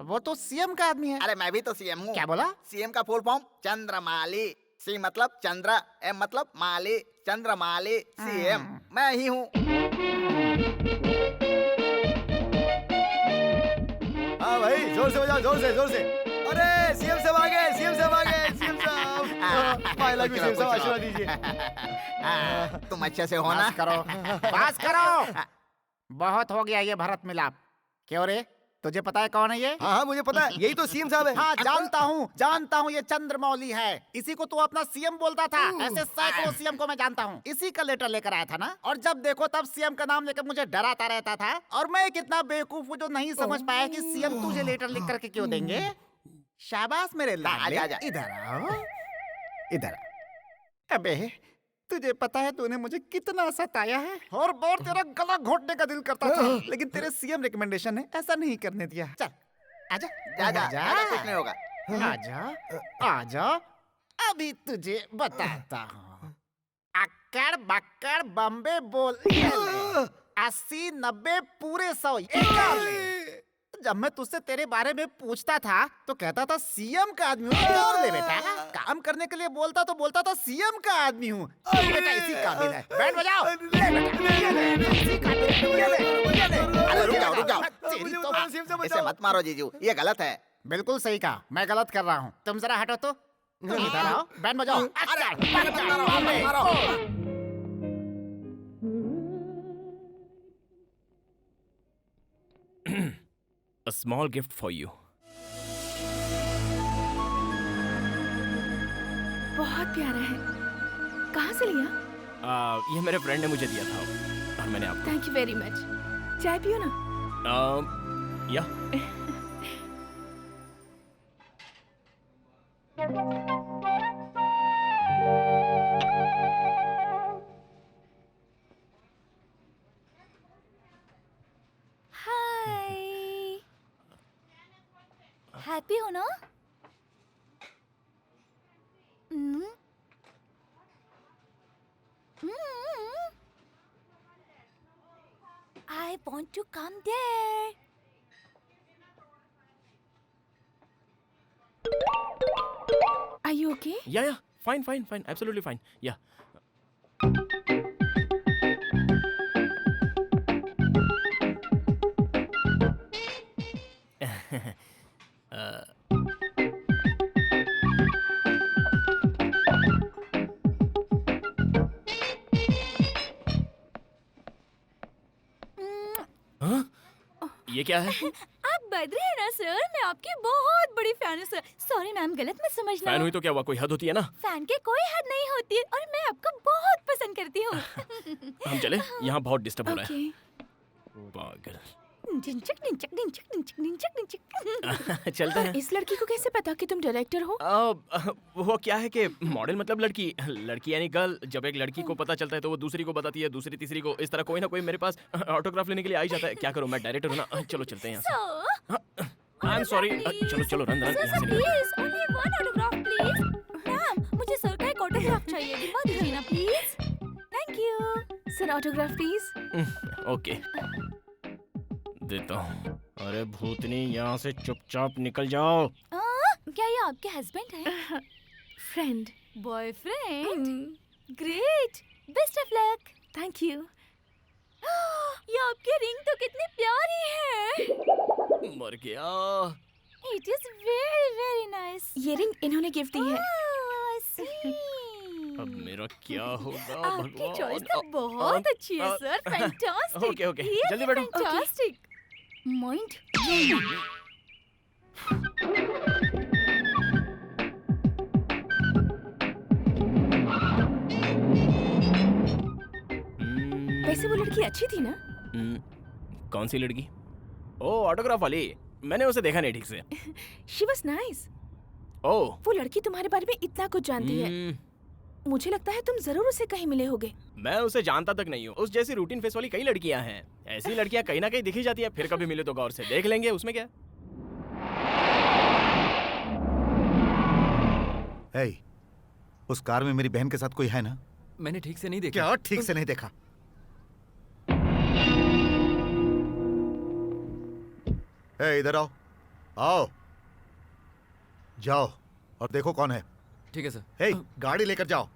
वो तो सीएम का आदमी है। अरे मैं भी तो सीएम हूँ। क्या बोला? सीएम का फुल फॉर्म चंद्रमाली। सी मतलब चंद्र, एम मतलब माली, चंद्रमाली सीएम मैं ही हूँ। हाँ भाई, जोर से बजाओ, जोर से। अरे सीएम साहब आ गए, सीएम साहब। I love you, सीएम साहब, आशीर्वाद दीजिए। तुम अच्छे से हो ना? बात करो। बहुत हो गया ये भरत मिलाप। क्यों रे, तुझे पता है कौन है ये? हाँ, मुझे पता है, यही तो सीएम साहब है। हाँ, जानता हूँ, ये चंद्रमौली है। इसी को तू अपना सीएम बोलता था। ऐसे सैकड़ों सीएम को मैं जानता हूँ। इसी का लेटर लेकर आया था ना, और जब देखो तब सीएम का नाम लेकर मुझे डराता रहता था। और मैं कितना बेवकूफ हूँ जो नहीं समझ पाया कि सीएम तुझे लेटर लिख करके क्यों देंगे। शाबाश मेरे लाल, इधर आओ, इधर। अबे, तुझे पता है तूने मुझे कितना सताया है, और बहुत तेरा गला घोटने का दिल करता था, लेकिन तेरे सीएम रिकमेंडेशन ने ऐसा नहीं करने दिया। चल आजा, आजा, कुछ नहीं होगा। आजा, अभी तुझे बताता हूँ। अक्कड़ बक्कड़ बम्बे बोल 80 90 पूरे 100। जब मैं तुझसे तेरे बारे में पूछता था तो कहता था सीएम का आदमी हूँ। और ले बेटा, काम करने के लिए बोलता था सीएम का आदमी हूँ। बेटा इसी काबिल है, बैंड बजाओ। ले बेटा, इसी काबिल है। अरे रुक जाओ, इसे मत मारो जीजू, ये गलत है। बिल्कुल सही कहा, मैं गलत कर रहा हूँ। तुम जरा हटो तो। इधर आओ, बैंड बजाओ। A small gift for you. बहुत प्यारा है। कहाँ से लिया? ये मेरे फ्रेंड ने मुझे दिया था और मैंने आपको। Thank you very much. चाय पियो ना? या। हैप्पी हो ना? I want to come there. Are you okay? Yeah, fine, absolutely fine. Yeah. ये क्या है? आप बद्री है ना सर? मैं आपकी बहुत बड़ी फैन हूँ सर। सॉरी मैम, गलत मत समझना। फैन हुई तो क्या हुआ, कोई हद होती है ना। फैन के कोई हद नहीं होती है और मैं आपको बहुत पसंद करती हूँ। हम चले, यहाँ बहुत डिस्टर्ब हो रहा है। पागल। डिंचक डिंचक डिंचक डिंचक डिंचक डिंचक। चलते हैं। इस लड़की को कैसे पता कि तुम डायरेक्टर हो? वो क्या है कि मॉडल मतलब लड़की, लड़की यानी गर्ल। जब एक लड़की को पता चलता है तो वो दूसरी को बताती है, दूसरी तीसरी को। इस तरह कोई ना कोई मेरे पास ऑटोग्राफ लेने के लिए आ ही जाता है। क्या करूँ, मैं डायरेक्टर हूँ ना। चलो चलते हैं यहाँ से। I am sorry. चलो चलो रन रन यहाँ से निकलो। Please only one autograph please. Ma'am मुझे सर का एक ऑटोग्राफ चाहिए, दिलवा दीजिए ना please. Thank you sir, autograph please. Okay देता हूँ। अरे भूतनी, यहाँ से चुपचाप निकल जाओ। क्या ये आपके हस्बैंड है? Friend. Boyfriend? Great, best of luck. Thank you. ये आपकी रिंग तो कितनी प्यारी है। मर गया। It is very very nice. ये रिंग इन्होंने गिफ्ट दी है। अब मेरा क्या होगा आपकी चॉइस तो बहुत अच्छी है सर। फैंटास्टिक। ओके ओके, जल्दी बैठो। फैंटास्टिक। माइंड वैसे वो लड़की अच्छी थी ना? कौन सी लड़की? ओ ऑटोग्राफ वाली। मैंने उसे देखा नहीं ठीक से। She was nice. ओह, वो लड़की तुम्हारे बारे में इतना कुछ जानती है। मुझे लगता है तुम जरूर उसे कहीं मिले होगे। मैं उसे जानता तक नहीं हूँ। उस जैसी रूटीन फेस वाली कई लड़कियां हैं। ऐसी लड़कियां कहीं ना कहीं दिखी जाती है। फिर कभी मिले तो गौर से देख लेंगे, उसमें क्या। hey, उस कार में मेरी बहन के साथ कोई है ना? मैंने ठीक से नहीं देखा। क्या ठीक से नहीं देखा? इधर आओ, आओ, जाओ और देखो कौन है। ठीक है सर। हे, गाड़ी लेकर जाओ।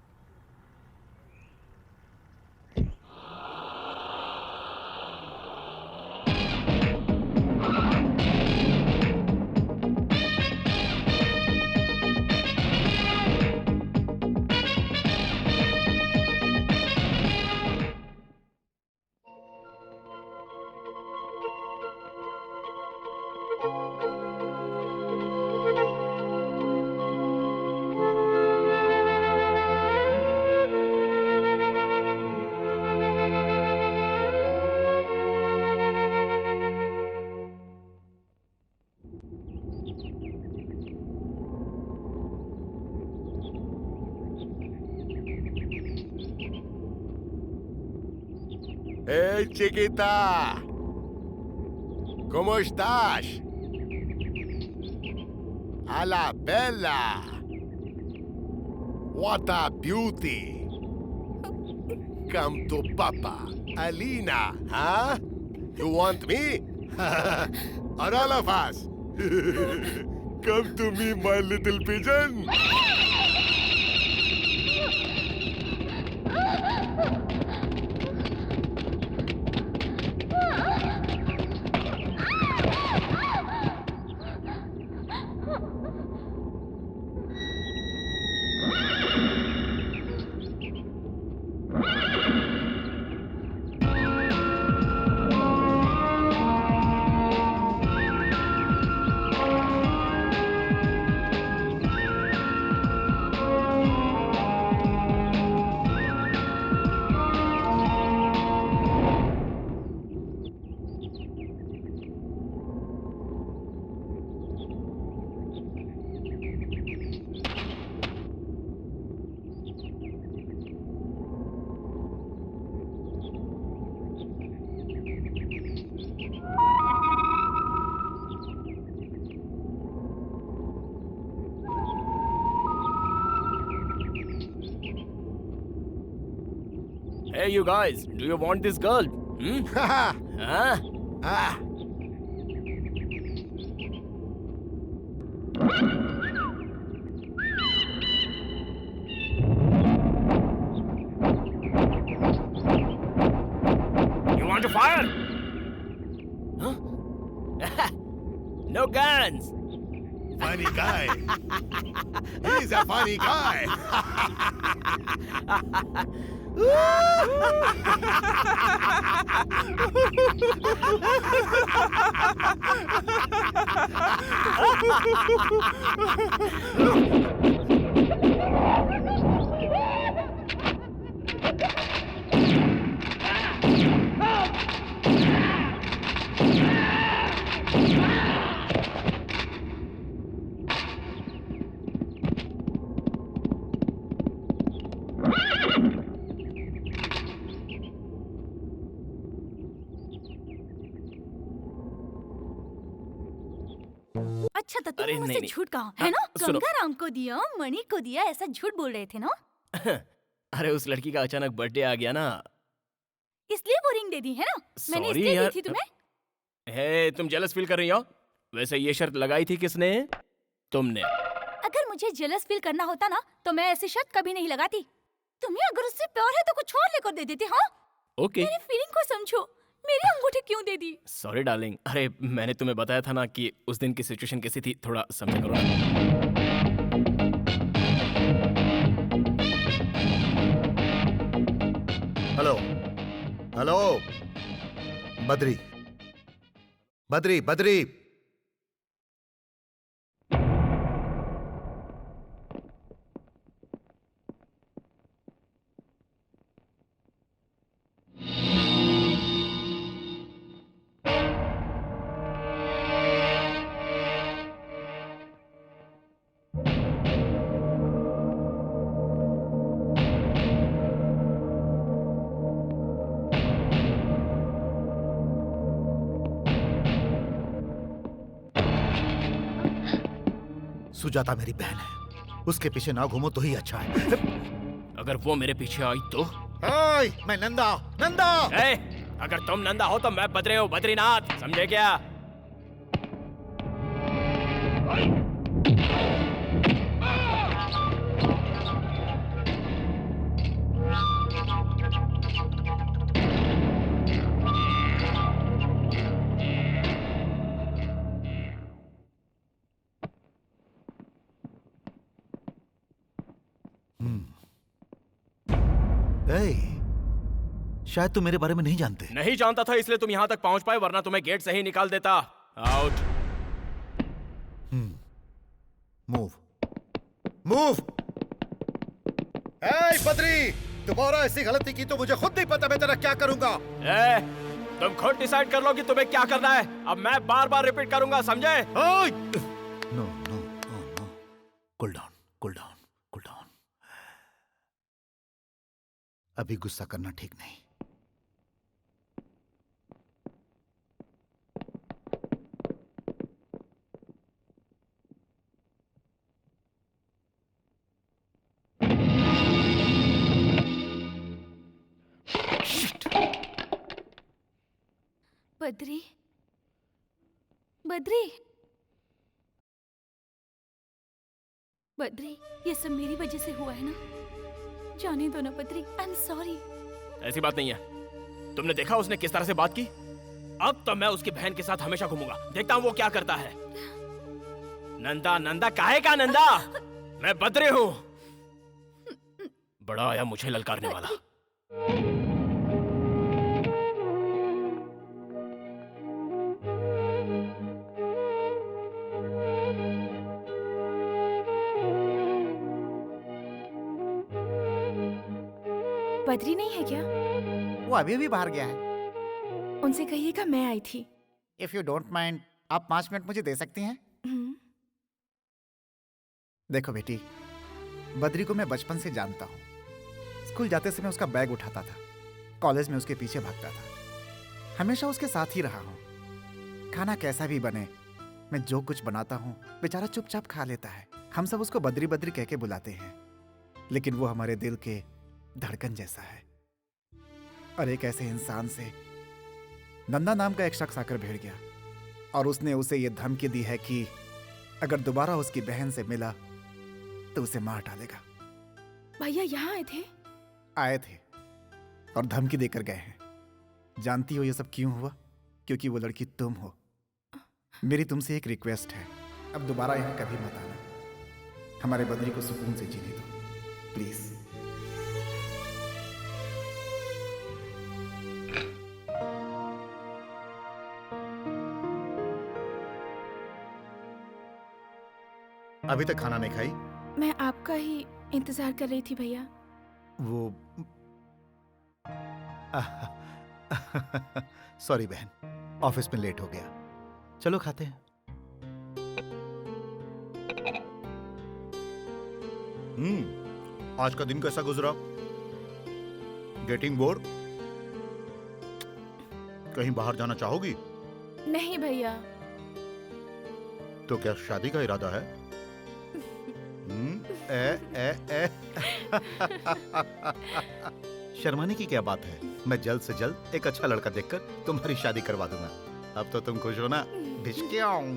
Hey, chiquita! ¿Cómo estás? A la bella! What a beauty! Come to Papa. Alina, huh? You want me? Or all of us? Come to me, my little pigeon! Hey, you guys, do you want this girl? Huh? Ah. You want to fire? Huh? No guns. Funny guy. He's a funny guy. अच्छा तो अरे तुमने मुझसे नहीं, झूठ कहा हाँ, है ना? सुनो। गंगाराम को दिया, मणि को दिया, ऐसा झूठ बोल रहे थे ना? अरे उस लड़की का अचानक बर्थडे आ गया ना। इसलिए वो रिंग दे दी है ना? मैंने Sorry इसलिए यार। दी थी तुम्हें। हे, तुम जेलस फील कर रही हो? वैसे ये शर्त लगाई थी किसने? तुमने। अगर मुझे जेलस फील करना होता ना तो मैं ऐसी शर्त कभी नहीं लगाती। तुम्हें अगर उससे प्यार है तो कुछ और लेकर दे देती। हाँ, ओके। मेरी फीलिंग को समझो। मेरी अंगूठी क्यों दे दी? Sorry darling. अरे मैंने तुम्हें बताया था ना कि उस दिन की सिचुएशन कैसी थी, थोड़ा समझ करो ना। हेलो हेलो बद्री बद्री बद्री सुजाता मेरी बहन है, उसके पीछे ना घूमो तो ही अच्छा है। अगर वो मेरे पीछे आई तो? ओए, मैं नंदा नंदा। ए, अगर तुम नंदा हो तो मैं बद्री हूँ, बद्रीनाथ, समझे क्या? शायद तुम मेरे बारे में नहीं जानते। नहीं जानता था इसलिए तुम यहाँ तक पहुँच पाए, वरना तुम्हें गेट से ही निकाल देता। आउट। Move move. ए बद्री, दोबारा ऐसी गलती की तो मुझे खुद नहीं पता मैं तेरा क्या करूंगा। ए, तुम खुद डिसाइड कर लो कि तुम्हें क्या करना है। अब मैं बार बार रिपीट करूंगा, समझे? No no no, cool down cool down cool down. अभी गुस्सा करना ठीक नहीं। बद्री, बद्री, बद्री, ये सब मेरी वजह से हुआ है ना? जाने दो ना बद्री, आई एम सॉरी। ऐसी बात नहीं है। तुमने देखा उसने किस तरह से बात की? अब तो मैं उसकी बहन के साथ हमेशा घूमूंगा, देखता हूँ वो क्या करता है। नंदा नंदा काहे का नंदा? मैं बद्री हूँ। बड़ा आया मुझे ललकारने वाला। बद्री नहीं है क्या? वो अभी भी बाहर गया है। उनसे कहिएगा मैं आई थी। इफ यू डोंट माइंड, आप 5 मिनट मुझे दे सकती हैं? देखो बेटी, बद्री को मैं बचपन से जानता हूँ। स्कूल जाते समय उसका बैग उठाता था, कॉलेज में उसके पीछे भागता था, हमेशा उसके साथ ही रहा हूँ। खाना कैसा भी बने, मैं जो कुछ बनाता हूँ बेचारा चुपचाप खा लेता है। हम सब उसको बद्री बद्री कह के बुलाते हैं, लेकिन वो हमारे दिल के धड़कन जैसा है। और एक ऐसे इंसान से नंदा नाम का एक शख्स आकर भिड़ गया और उसने उसे ये धमकी दी है कि अगर दोबारा उसकी बहन से मिला तो उसे मार डालेगा। भैया यहाँ आए थे? आए थे और धमकी देकर गए हैं। जानती हो ये सब क्यों हुआ? क्योंकि वो लड़की तुम हो। मेरी तुमसे एक रिक्वेस्ट है, अब दोबारा यहाँ कभी मत आना। हमारे बद्री को सुकून से जीने दो प्लीज। अभी तक खाना नहीं खाई? मैं आपका ही इंतजार कर रही थी भैया। वो सॉरी बहन, ऑफिस में लेट हो गया। चलो खाते हैं। आज का दिन कैसा गुजरा? Getting bored? कहीं बाहर जाना चाहोगी? नहीं भैया। तो क्या शादी का इरादा है? शर्माने की क्या बात है? मैं जल्द से जल्द एक अच्छा लड़का देखकर तुम्हारी शादी करवा दूंगा। अब तो तुम खुश हो ना? भिष्क्याऊं।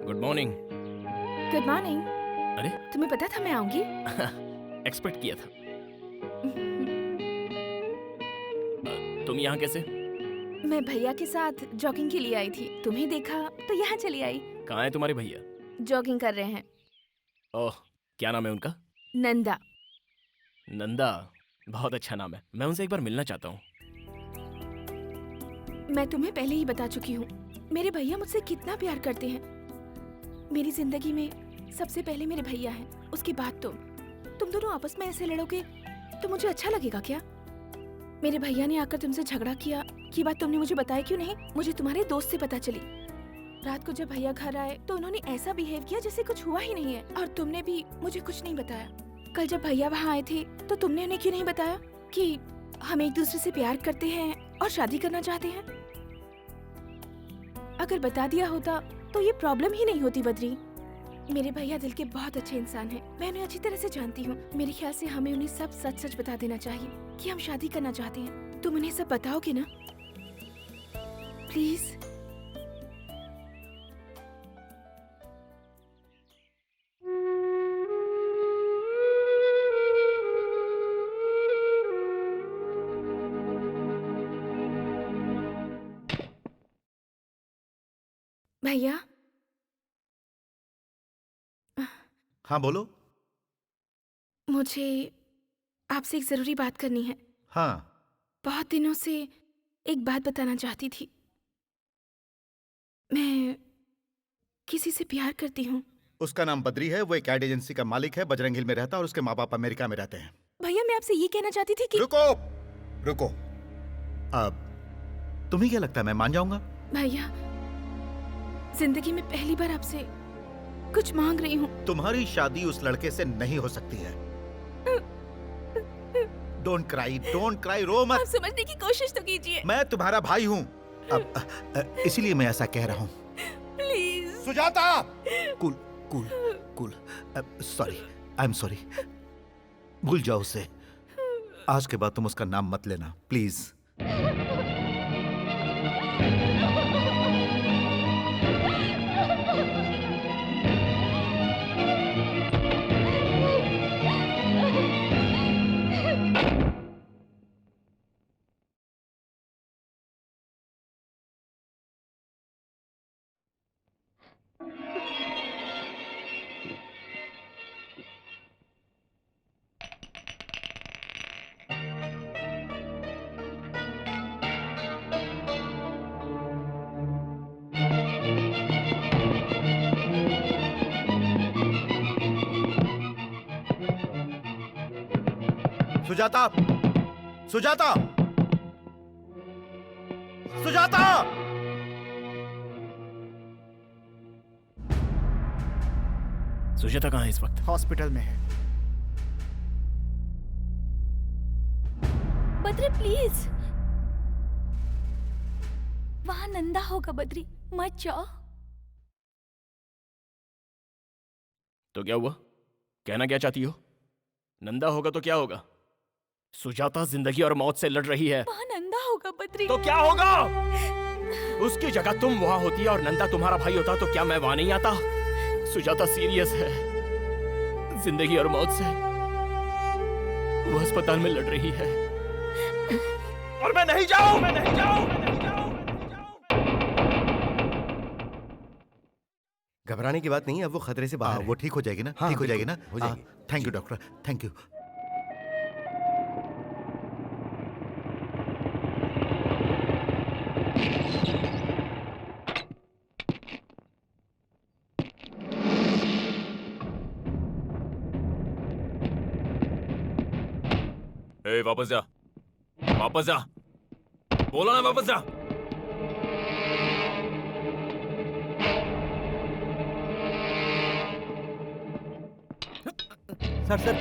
Good morning. Good morning. अरे तुम्हें पता था मैं आऊंगी? एक्सपेक्ट किया था। तुम यहाँ कैसे? मैं भैया के साथ जॉगिंग के लिए आई थी, तुम्हें देखा तो यहाँ चली आई। कहाँ है तुम्हारे भैया? जॉगिंग कर रहे हैं। ओह, क्या नाम है उनका? नंदा। नंदा, बहुत अच्छा नाम है। मैं उनसे एक बार मिलना चाहता हूँ। मैं तुम्हें पहले ही बता चुकी हूँ, मेरे भैया मुझसे कितना प्यार करते हैं। मेरी जिंदगी में सबसे पहले मेरे भैया हैं, उसके बाद तुम दोनों आपस में ऐसे लड़ोगे तो मुझे अच्छा लगेगा क्या? मेरे भैया ने आकर तुमसे झगड़ा किया, ये बात तुमने मुझे बताया क्यों नहीं? मुझे तुम्हारे दोस्त से पता चली। रात को जब भैया घर आए तो उन्होंने ऐसा बिहेव किया जैसे कुछ हुआ ही नहीं है, और तुमने भी मुझे कुछ नहीं बताया। कल जब भैया वहाँ आए थे तो तुमने उन्हें क्यों नहीं बताया कि हम एक दूसरे से प्यार करते हैं और शादी करना चाहते हैं? अगर बता दिया होता तो ये प्रॉब्लम ही नहीं होती बद्री। मेरे भैया दिल के बहुत अच्छे इंसान हैं, मैं उन्हें अच्छी तरह से जानती हूँ। मेरे ख्याल से हमें उन्हें सब सच सच बता देना चाहिए कि हम शादी करना चाहते हैं। तुम उन्हें सब बताओगे ना प्लीज? भैया। हाँ बोलो। मुझे आपसे एक जरूरी बात करनी है। हाँ। बहुत दिनों से एक बात बताना चाहती थी। मैं किसी से प्यार करती हूँ। उसका नाम बद्री है, वो एक एड एजेंसी का मालिक है, बजरंग हिल में रहता है और उसके माँ बाप अमेरिका में रहते हैं। भैया मैं आपसे ये कहना चाहती थी कि रुको। अब तुम्हें क्या लगता है मैं मान जाऊंगा? भैया जिंदगी में पहली बार आपसे कुछ मांग रही हूँ। तुम्हारी शादी उस लड़के से नहीं हो सकती है। डोंट क्राई, रो मत। आप समझने की कोशिश तो कीजिए। मैं तुम्हारा भाई हूँ, अब इसीलिए मैं ऐसा कह रहा हूँ। Please Sujata. Cool. Sorry, I am sorry. भूल जाओ उसे। आज के बाद तुम उसका नाम मत लेना प्लीज। सुजाता। सुजाता कहाँ है इस वक्त? हॉस्पिटल में है। बद्री प्लीज, वहाँ नंदा होगा। बद्री मत जाओ। तो क्या हुआ? कहना क्या चाहती हो? नंदा होगा तो क्या होगा? सुजाता जिंदगी और मौत से लड़ रही है। वहाँ नंदा होगा बद्री। तो क्या होगा? उसकी जगह तुम वहां होती और नंदा तुम्हारा भाई होता तो क्या मैं वहां नहीं आता? सुजाता सीरियस है, जिंदगी और मौत से। वो अस्पताल में लड़ रही है और मैं नहीं जाऊं, मैं नहीं जाऊं, मैं नहीं जाऊं। घबराने की बात नहीं है, अब वो खतरे से बाहर है। वो ठीक हो जाएगी ना? हाँ, ठीक हो जाएगी ना? हो जाएगी। Thank you doctor, thank you. ए, वापस जा, वापस जा, बोला ना वापस जा। Sir sir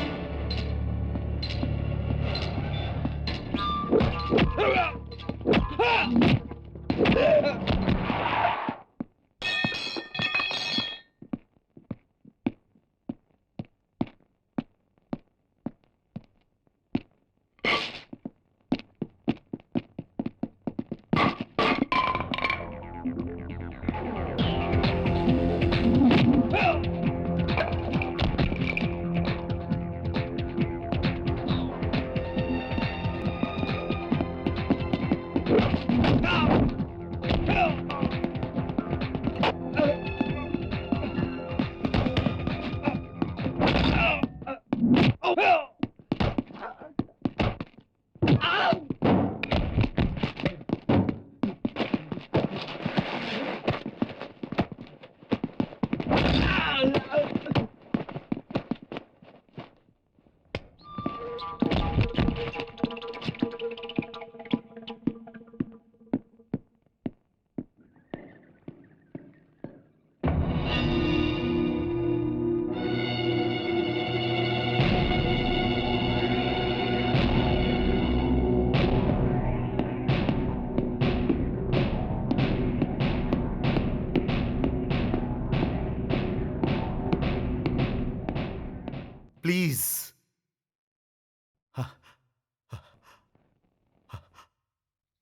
please.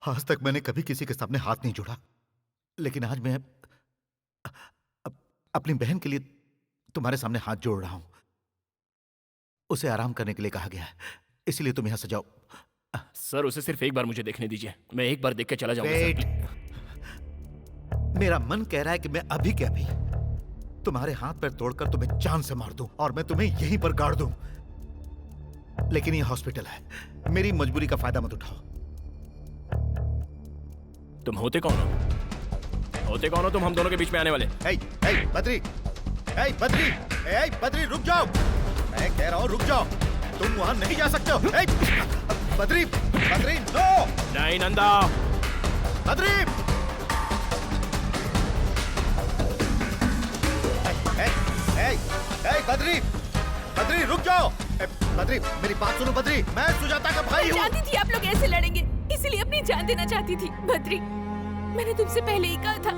आज तक मैंने कभी किसी के सामने हाथ नहीं जोड़ा, लेकिन आज मैं अपनी बहन के लिए तुम्हारे सामने हाथ जोड़ रहा हूं। उसे आराम करने के लिए कहा गया है, इसलिए तुम यहां से जाओ। सर, उसे सिर्फ एक बार मुझे देखने दीजिए, मैं एक बार देख के चला जाऊंगा। वेट। मेरा मन कह रहा है कि मैं अभी के अभी तुम्हारे हाथ पैर तोड़कर तुम्हें जान से मार दूं और मैं तुम्हें यहीं पर गाड़ दूं, लेकिन ये हॉस्पिटल है, मेरी मजबूरी का फायदा मत उठाओ। तुम होते कौन हो? होते कौन हो तुम हम दोनों के बीच में आने वाले? बद्री, बद्री, बद्री रुक जाओ, मैं कह रहा हूं रुक जाओ, तुम वहां नहीं जा सकते हो। बद्री, बद्री नो। नहीं नंदा। बद्री, बद्री, बद्री रुक जाओ। बद्री मेरी बात सुनो। बद्री, मैं सुजाता का भाई हूँ। जानती थी आप लोग ऐसे लड़ेंगे, इसीलिए अपनी जान देना चाहती थी। बद्री, मैंने तुमसे पहले ही कहा था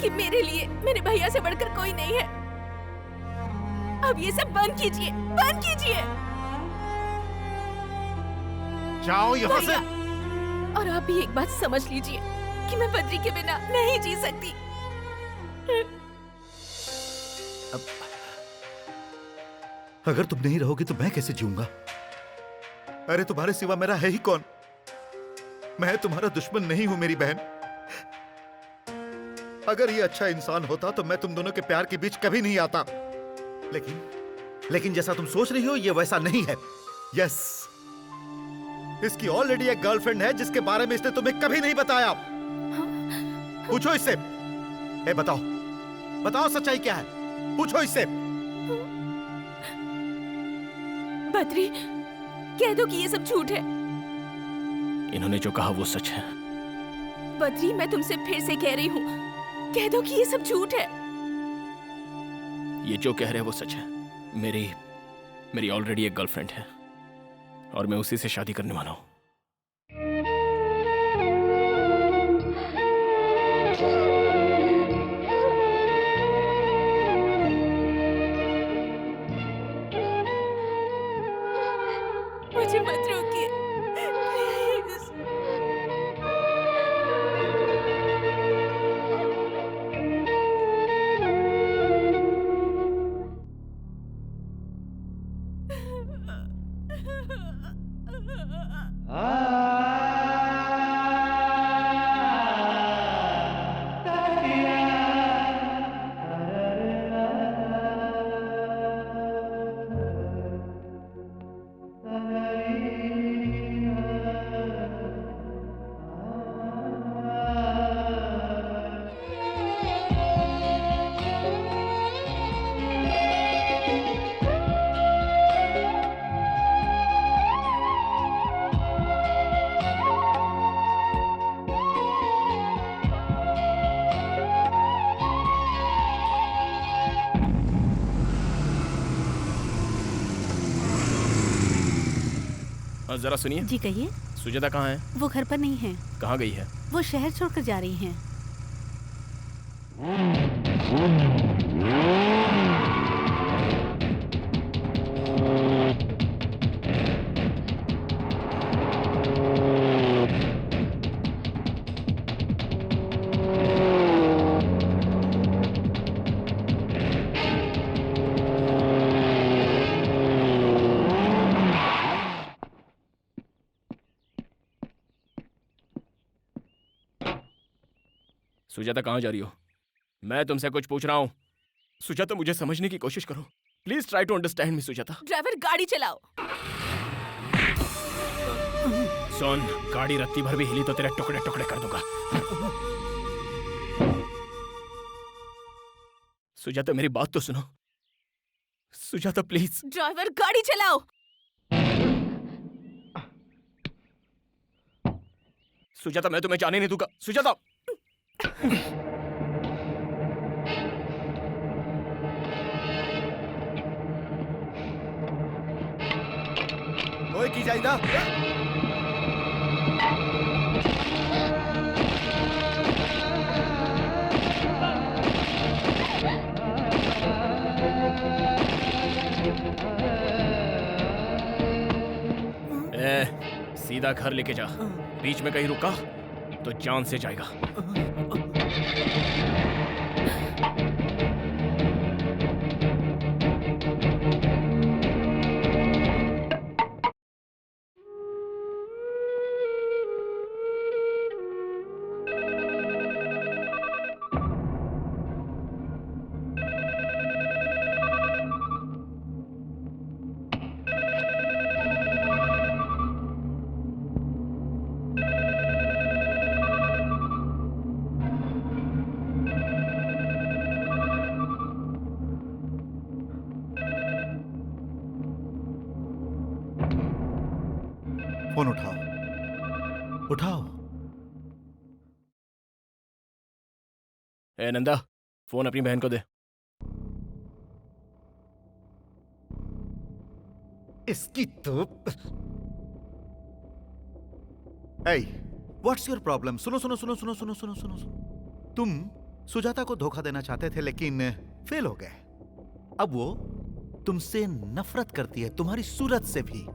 कि मेरे लिए मेरे भैया से बढ़कर कोई नहीं है। अब ये सब बंद कीजिए, बंद कीजिए। जाओ यहाँ से। और आप भी एक बात समझ लीजिए कि मैं बद्री के बिना नहीं जी सकती। अगर तुम नहीं रहोगी तो मैं कैसे जीऊंगा? अरे तुम्हारे सिवा मेरा है ही कौन? मैं तुम्हारा दुश्मन नहीं हूं मेरी बहन। अगर ये अच्छा इंसान होता तो मैं तुम दोनों के प्यार के बीच कभी नहीं आता, लेकिन जैसा तुम सोच रही हो ये वैसा नहीं है। यस, इसकी ऑलरेडी एक गर्लफ्रेंड है जिसके बारे में इसने तुम्हें कभी नहीं बताया। पूछो इससे। बताओ, बताओ सच्चाई क्या है? पूछो इससे। बद्री, कह दो कि ये सब झूठ है। इन्होंने जो कहा वो सच है। बद्री, मैं तुमसे फिर से कह रही हूँ, कह दो कि ये सब झूठ है। ये जो कह रहे हैं वो सच है। मेरी ऑलरेडी एक गर्लफ्रेंड है और मैं उसी से शादी करने वाला हूँ। मुझे मत रोकिए, प्लीज। जरा सुनिए। जी कहिए। सुजाता कहाँ है? वो घर पर नहीं है। कहाँ गई है? वो शहर छोड़कर जा रही हैं। सुजाता कहाँ जा रही हो? मैं तुमसे कुछ पूछ रहा हूँ। सुजाता मुझे समझने की कोशिश करो। Please try to understand me Sujata. Driver गाड़ी चलाओ। सुन, गाड़ी रत्ती भर भी हिली तो तेरे टुकड़े टुकड़े कर दूंगा। सुजाता मेरी बात तो सुनो। सुजाता प्लीज। ड्राइवर गाड़ी चलाओ। सुजाता मैं तुम्हें जाने नहीं दूंगा। सुजाता ओए की जाइदा। सीधा घर लेके जा। बीच में कहीं रुका तो जान से जाएगा। फोन उठाओ, उठाओ। ए नंदा, फोन अपनी बहन को दे। इसकी तो व्हाट्स योर प्रॉब्लम? सुनो सुनो सुनो सुनो सुनो सुनो सुनो सुनो। तुम सुजाता को धोखा देना चाहते थे लेकिन फेल हो गए। अब वो तुमसे नफरत करती है, तुम्हारी सूरत से भी।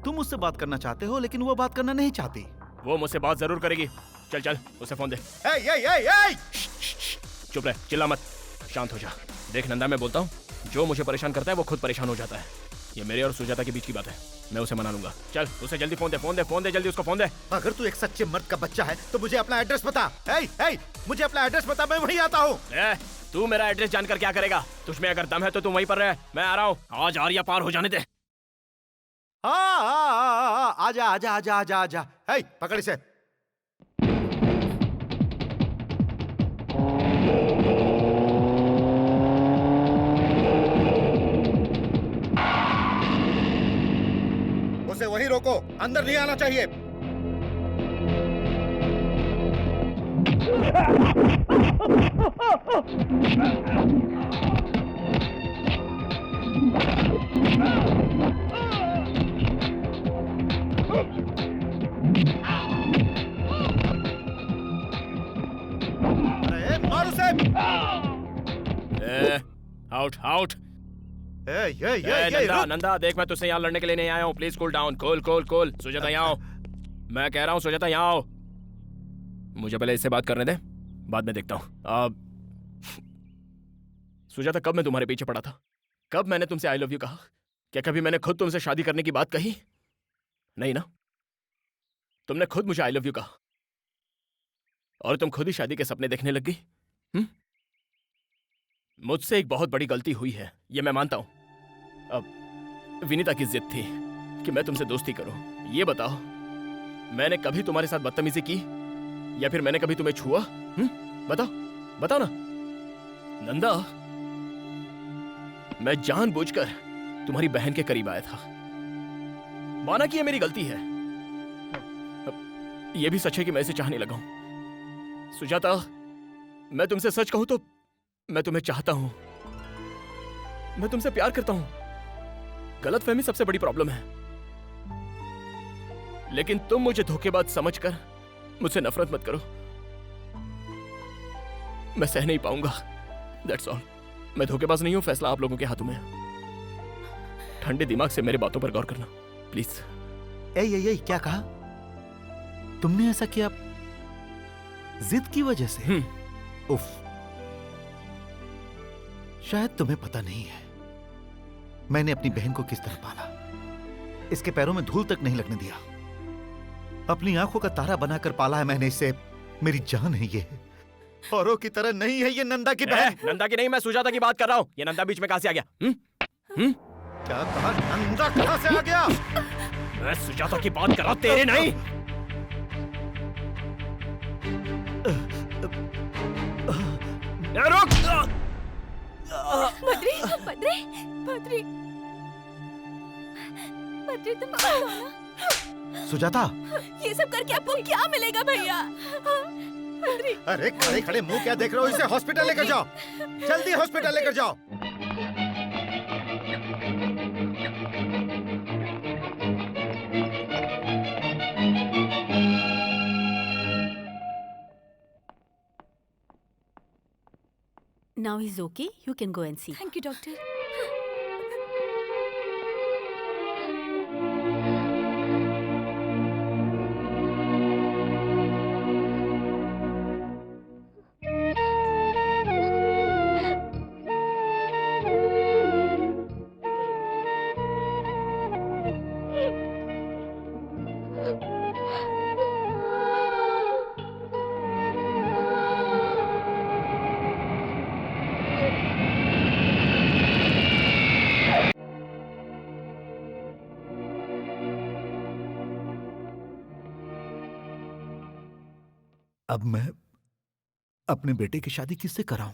तुम उससे बात करना चाहते हो लेकिन वो बात करना नहीं चाहती। वो मुझसे बात जरूर करेगी। चल चल उसे फोन दे। चुप रह, चिल्ला मत, शांत हो जा। देख नंदा, मैं बोलता हूँ, जो मुझे परेशान करता है वो खुद परेशान हो जाता है। ये मेरे और सुजाता के बीच की बात है, मैं उसे मना लूंगा। चल उसे जल्दी फोन दे, फोन दे, फोन दे, जल्दी उसको फोन दे। अगर तू एक सच्चे मर्द का बच्चा है तो मुझे अपना एड्रेस बता। मुझे अपना एड्रेस बता, मैं वहीं आता हूँ। तू मेरा एड्रेस जानकर क्या करेगा? तुझमें अगर दम है तो तू वहीं पर रह, मैं आ रहा हूँ। आज आर्या पार हो जाने दे। आजा आजा आजा आजा आजा। पकड़ इसे। उसे वहीं रोको, अंदर नहीं आना चाहिए। अरे मार उसे। Out out. नंदा नंदा, देख मैं तुझसे यहाँ लड़ने के लिए नहीं आया हूँ। Please cool down. Cool cool cool. Sujata यहाँ आओ, मैं कह रहा हूँ। सुजाता यहाँ आओ। मुझे पहले इससे बात करने दे, बाद में देखता हूँ। सुजाता, कब मैं तुम्हारे पीछे पड़ा था? कब मैंने तुमसे आई लव यू कहा? क्या कभी मैंने खुद तुमसे शादी करने की बात कही? नहीं ना? तुमने खुद मुझे आई लव यू कहा और तुम खुद ही शादी के सपने देखने लग गई। मुझसे एक बहुत बड़ी गलती हुई है, ये मैं मानता हूं। अब विनीता की जिद थी कि मैं तुमसे दोस्ती करूं। ये बताओ, मैंने कभी तुम्हारे साथ बदतमीजी की या फिर मैंने कभी तुम्हें छुआ? बताओ, बताओ ना। नंदा, मैं जानबूझकर तुम्हारी बहन के करीब आया था। माना कि ये मेरी गलती है। ये भी सच है कि मैं इसे चाहने लगा हूं। सुजाता, मैं तुमसे सच कहूं तो मैं तुम्हें चाहता हूं, मैं तुमसे प्यार करता हूं। गलतफहमी सबसे बड़ी प्रॉब्लम है, लेकिन तुम मुझे धोखेबाज समझकर मुझसे नफरत मत करो। मैं सह नहीं पाऊंगा, दैट्स ऑल। मैं धोखेबाज नहीं हूं, फैसला आप लोगों के हाथों में है। ठंडे दिमाग से मेरे बातों पर गौर करना प्लीज। ए, क्या कहा तुमने? ऐसा किया जिद की वजह से? उफ, शायद तुम्हें पता नहीं है मैंने अपनी बहन को किस तरह पाला। इसके पैरों में धूल तक नहीं लगने दिया। अपनी आंखों का तारा बनाकर पाला है मैंने इसे। मेरी जान है ये, औरों की तरह नहीं है ये। नंदा की बहन। नंदा की नहीं, मैं सुजाता की बात कर रहा हूं। ये नंदा बीच में कहां से आ गया? क्या कहा? नंदा कहां से आ गया? मैं सुजाता की बात कर रहा हूं, तेरे नहीं। रुक! बद्री, बद्री, बद्री, बद्री, तुम कौन हो ना? सुजाता, ये सब करके आपको क्या मिलेगा भैया? बद्री। अरे खड़े खड़े मुंह क्या देख रहे हो? इसे हॉस्पिटल लेकर जाओ, जल्दी हॉस्पिटल लेकर जाओ। Now he's okay. You can go and see. Thank you, doctor. अब मैं अपने बेटे की शादी किससे कराऊं?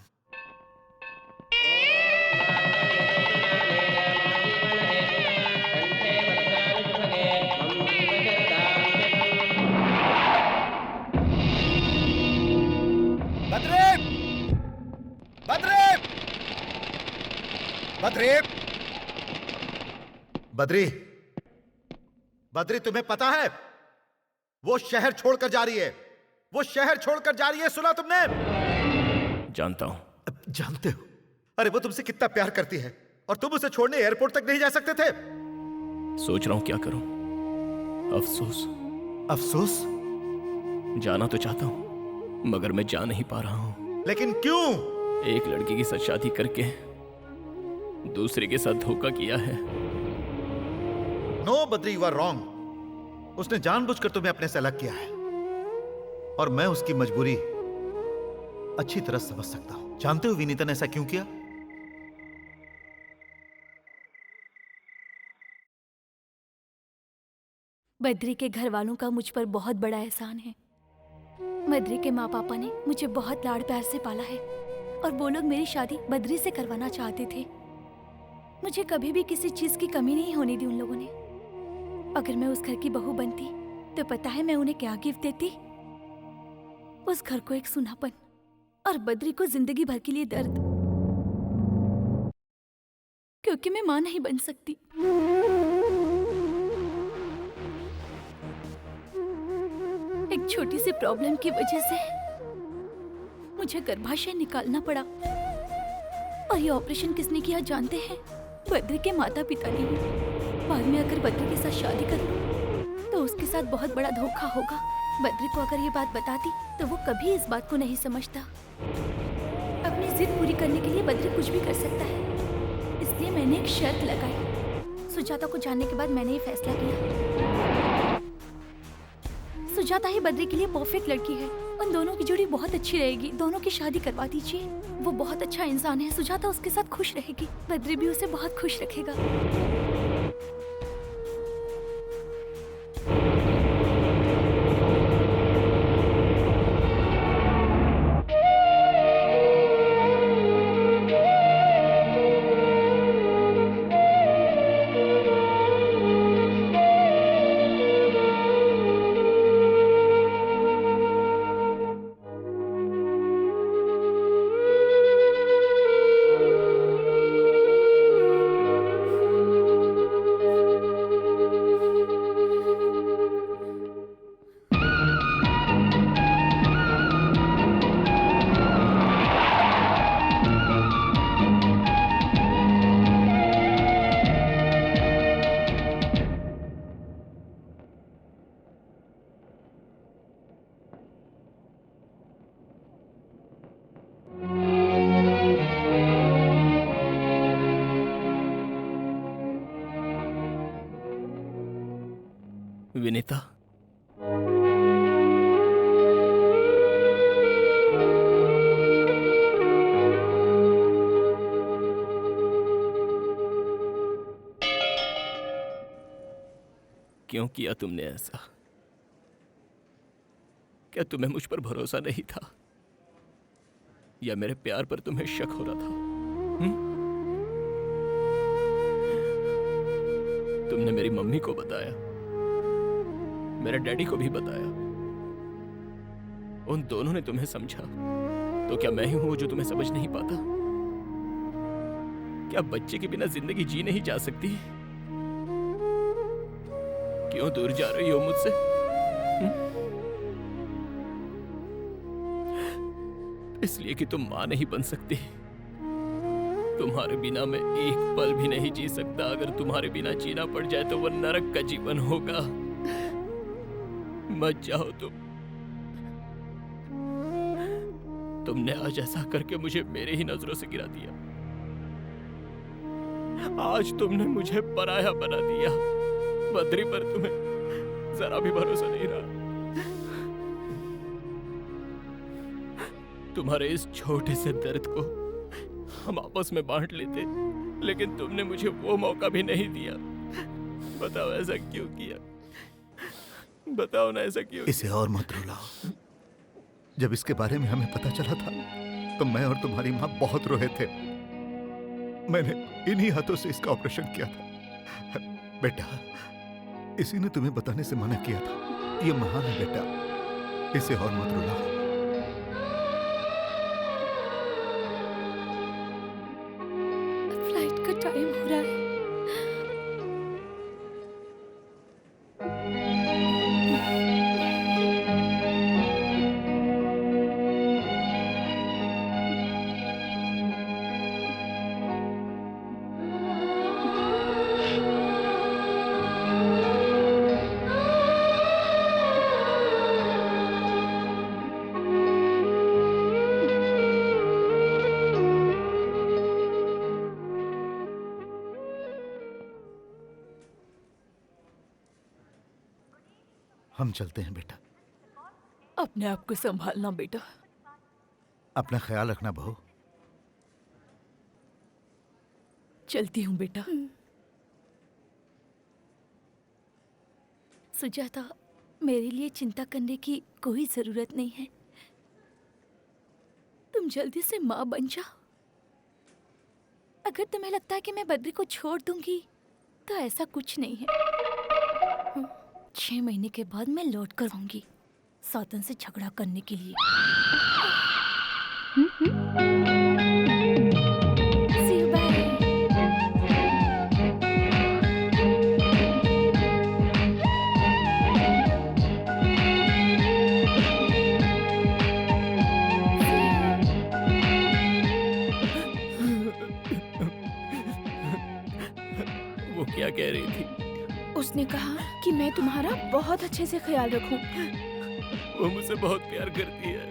बद्री! बद्री! बद्री! बद्री, बद्री, तुम्हें पता है वो शहर छोड़कर जा रही है। वो शहर छोड़कर जा रही है, सुना तुमने? जानता हूं। जानते हो? अरे वो तुमसे कितना प्यार करती है और तुम उसे छोड़ने एयरपोर्ट तक नहीं जा सकते थे। सोच रहा हूं क्या करूं। अफसोस। अफसोस? जाना तो चाहता हूं मगर मैं जा नहीं पा रहा हूं। लेकिन क्यों? एक लड़की के साथ शादी करके दूसरे के साथ धोखा किया है। No Badri, you are wrong. उसने जानबूझकर तुम्हें अपने से अलग किया है और मैं उसकी मजबूरी अच्छी तरह समझ सकता हूं। जानते हो विनीता ने ऐसा क्यों किया? बद्री के घर वालों का मुझ पर बहुत बड़ा एहसान है। बद्री के माँ पापा ने मुझे बहुत लाड़ प्यार से पाला है और वो लोग मेरी शादी बद्री से करवाना चाहते थे। मुझे कभी भी किसी चीज की कमी नहीं होने दी उन लोगों ने। अगर मैं उस घर की बहू बनती तो पता है मैं उन्हें क्या गिफ्ट देती? उस घर को एक सुनापन और बद्री को जिंदगी भर के लिए दर्द, क्योंकि मैं मां नहीं बन सकती। एक छोटी सी प्रॉब्लम की वजह से मुझे गर्भाशय निकालना पड़ा और ये ऑपरेशन किसने किया जानते हैं? बद्री के माता पिता ने। बाद में अगर बद्री के साथ शादी कर लूं तो उसके साथ बहुत बड़ा धोखा होगा। बद्री को अगर ये बात बताती तो वो कभी इस बात को नहीं समझता। अपनी जिद पूरी करने के लिए बद्री कुछ भी कर सकता है, इसलिए मैंने एक शर्त लगाई। सुजाता को जानने के बाद मैंने ये फैसला किया। सुजाता ही बद्री के लिए परफेक्ट लड़की है। उन दोनों की जोड़ी बहुत अच्छी रहेगी। दोनों की शादी करवा दीजिए। वो बहुत अच्छा इंसान है। सुजाता उसके साथ खुश रहेगी। बद्री भी उसे बहुत खुश रखेगा। विनीता, क्यों किया तुमने ऐसा? क्या तुम्हें मुझ पर भरोसा नहीं था, या मेरे प्यार पर तुम्हें शक हो रहा था? तुमने मेरी मम्मी को बताया, मेरे डैडी को भी बताया। उन दोनों ने तुम्हें समझा, तो क्या मैं ही हूं जो तुम्हें समझ नहीं पाता? क्या बच्चे के बिना जिंदगी जी नहीं जा सकती? क्यों दूर जा रही हो मुझसे? इसलिए कि तुम मां नहीं बन सकती। तुम्हारे बिना मैं एक पल भी नहीं जी सकता। अगर तुम्हारे बिना जीना पड़ जाए तो वो नरक का जीवन होगा। मत जाओ तुमने आज ऐसा करके मुझे मेरे ही नजरों से गिरा दिया। आज तुमने मुझे पराया बना दिया। बद्री पर तुम्हें जरा भी भरोसा नहीं रहा। तुम्हारे इस छोटे से दर्द को हम आपस में बांट लेते, लेकिन तुमने मुझे वो मौका भी नहीं दिया। बताओ ऐसा क्यों किया? बताओ ना ऐसा क्यों? इसे और मत रुलाओ। जब इसके बारे में हमें पता चला था तो मैं और तुम्हारी माँ बहुत रोए थे। मैंने इन्हीं हाथों से इसका ऑपरेशन किया था। बेटा, इसी ने तुम्हें बताने से मना किया था। ये महान है बेटा, इसे और मत रुलाओ। फ्लाइट का टाइम हो रहा है। हम चलते हैं बेटा। अपने आप को संभालना बेटा। अपना ख्याल रखना बहू। चलती हूँ बेटा। सुजाता, मेरे लिए चिंता करने की कोई जरूरत नहीं है। तुम जल्दी से माँ बन जाओ। अगर तुम्हें लगता है कि मैं बद्री को छोड़ दूंगी तो ऐसा कुछ नहीं है। 6 महीने के बाद मैं लौट कर आऊंगी सातन से झगड़ा करने के लिए। See you, bye. वो क्या कह रही थी? उसने कहा कि मैं तुम्हारा बहुत अच्छे से ख्याल रखूं। वो मुझसे बहुत प्यार करती है।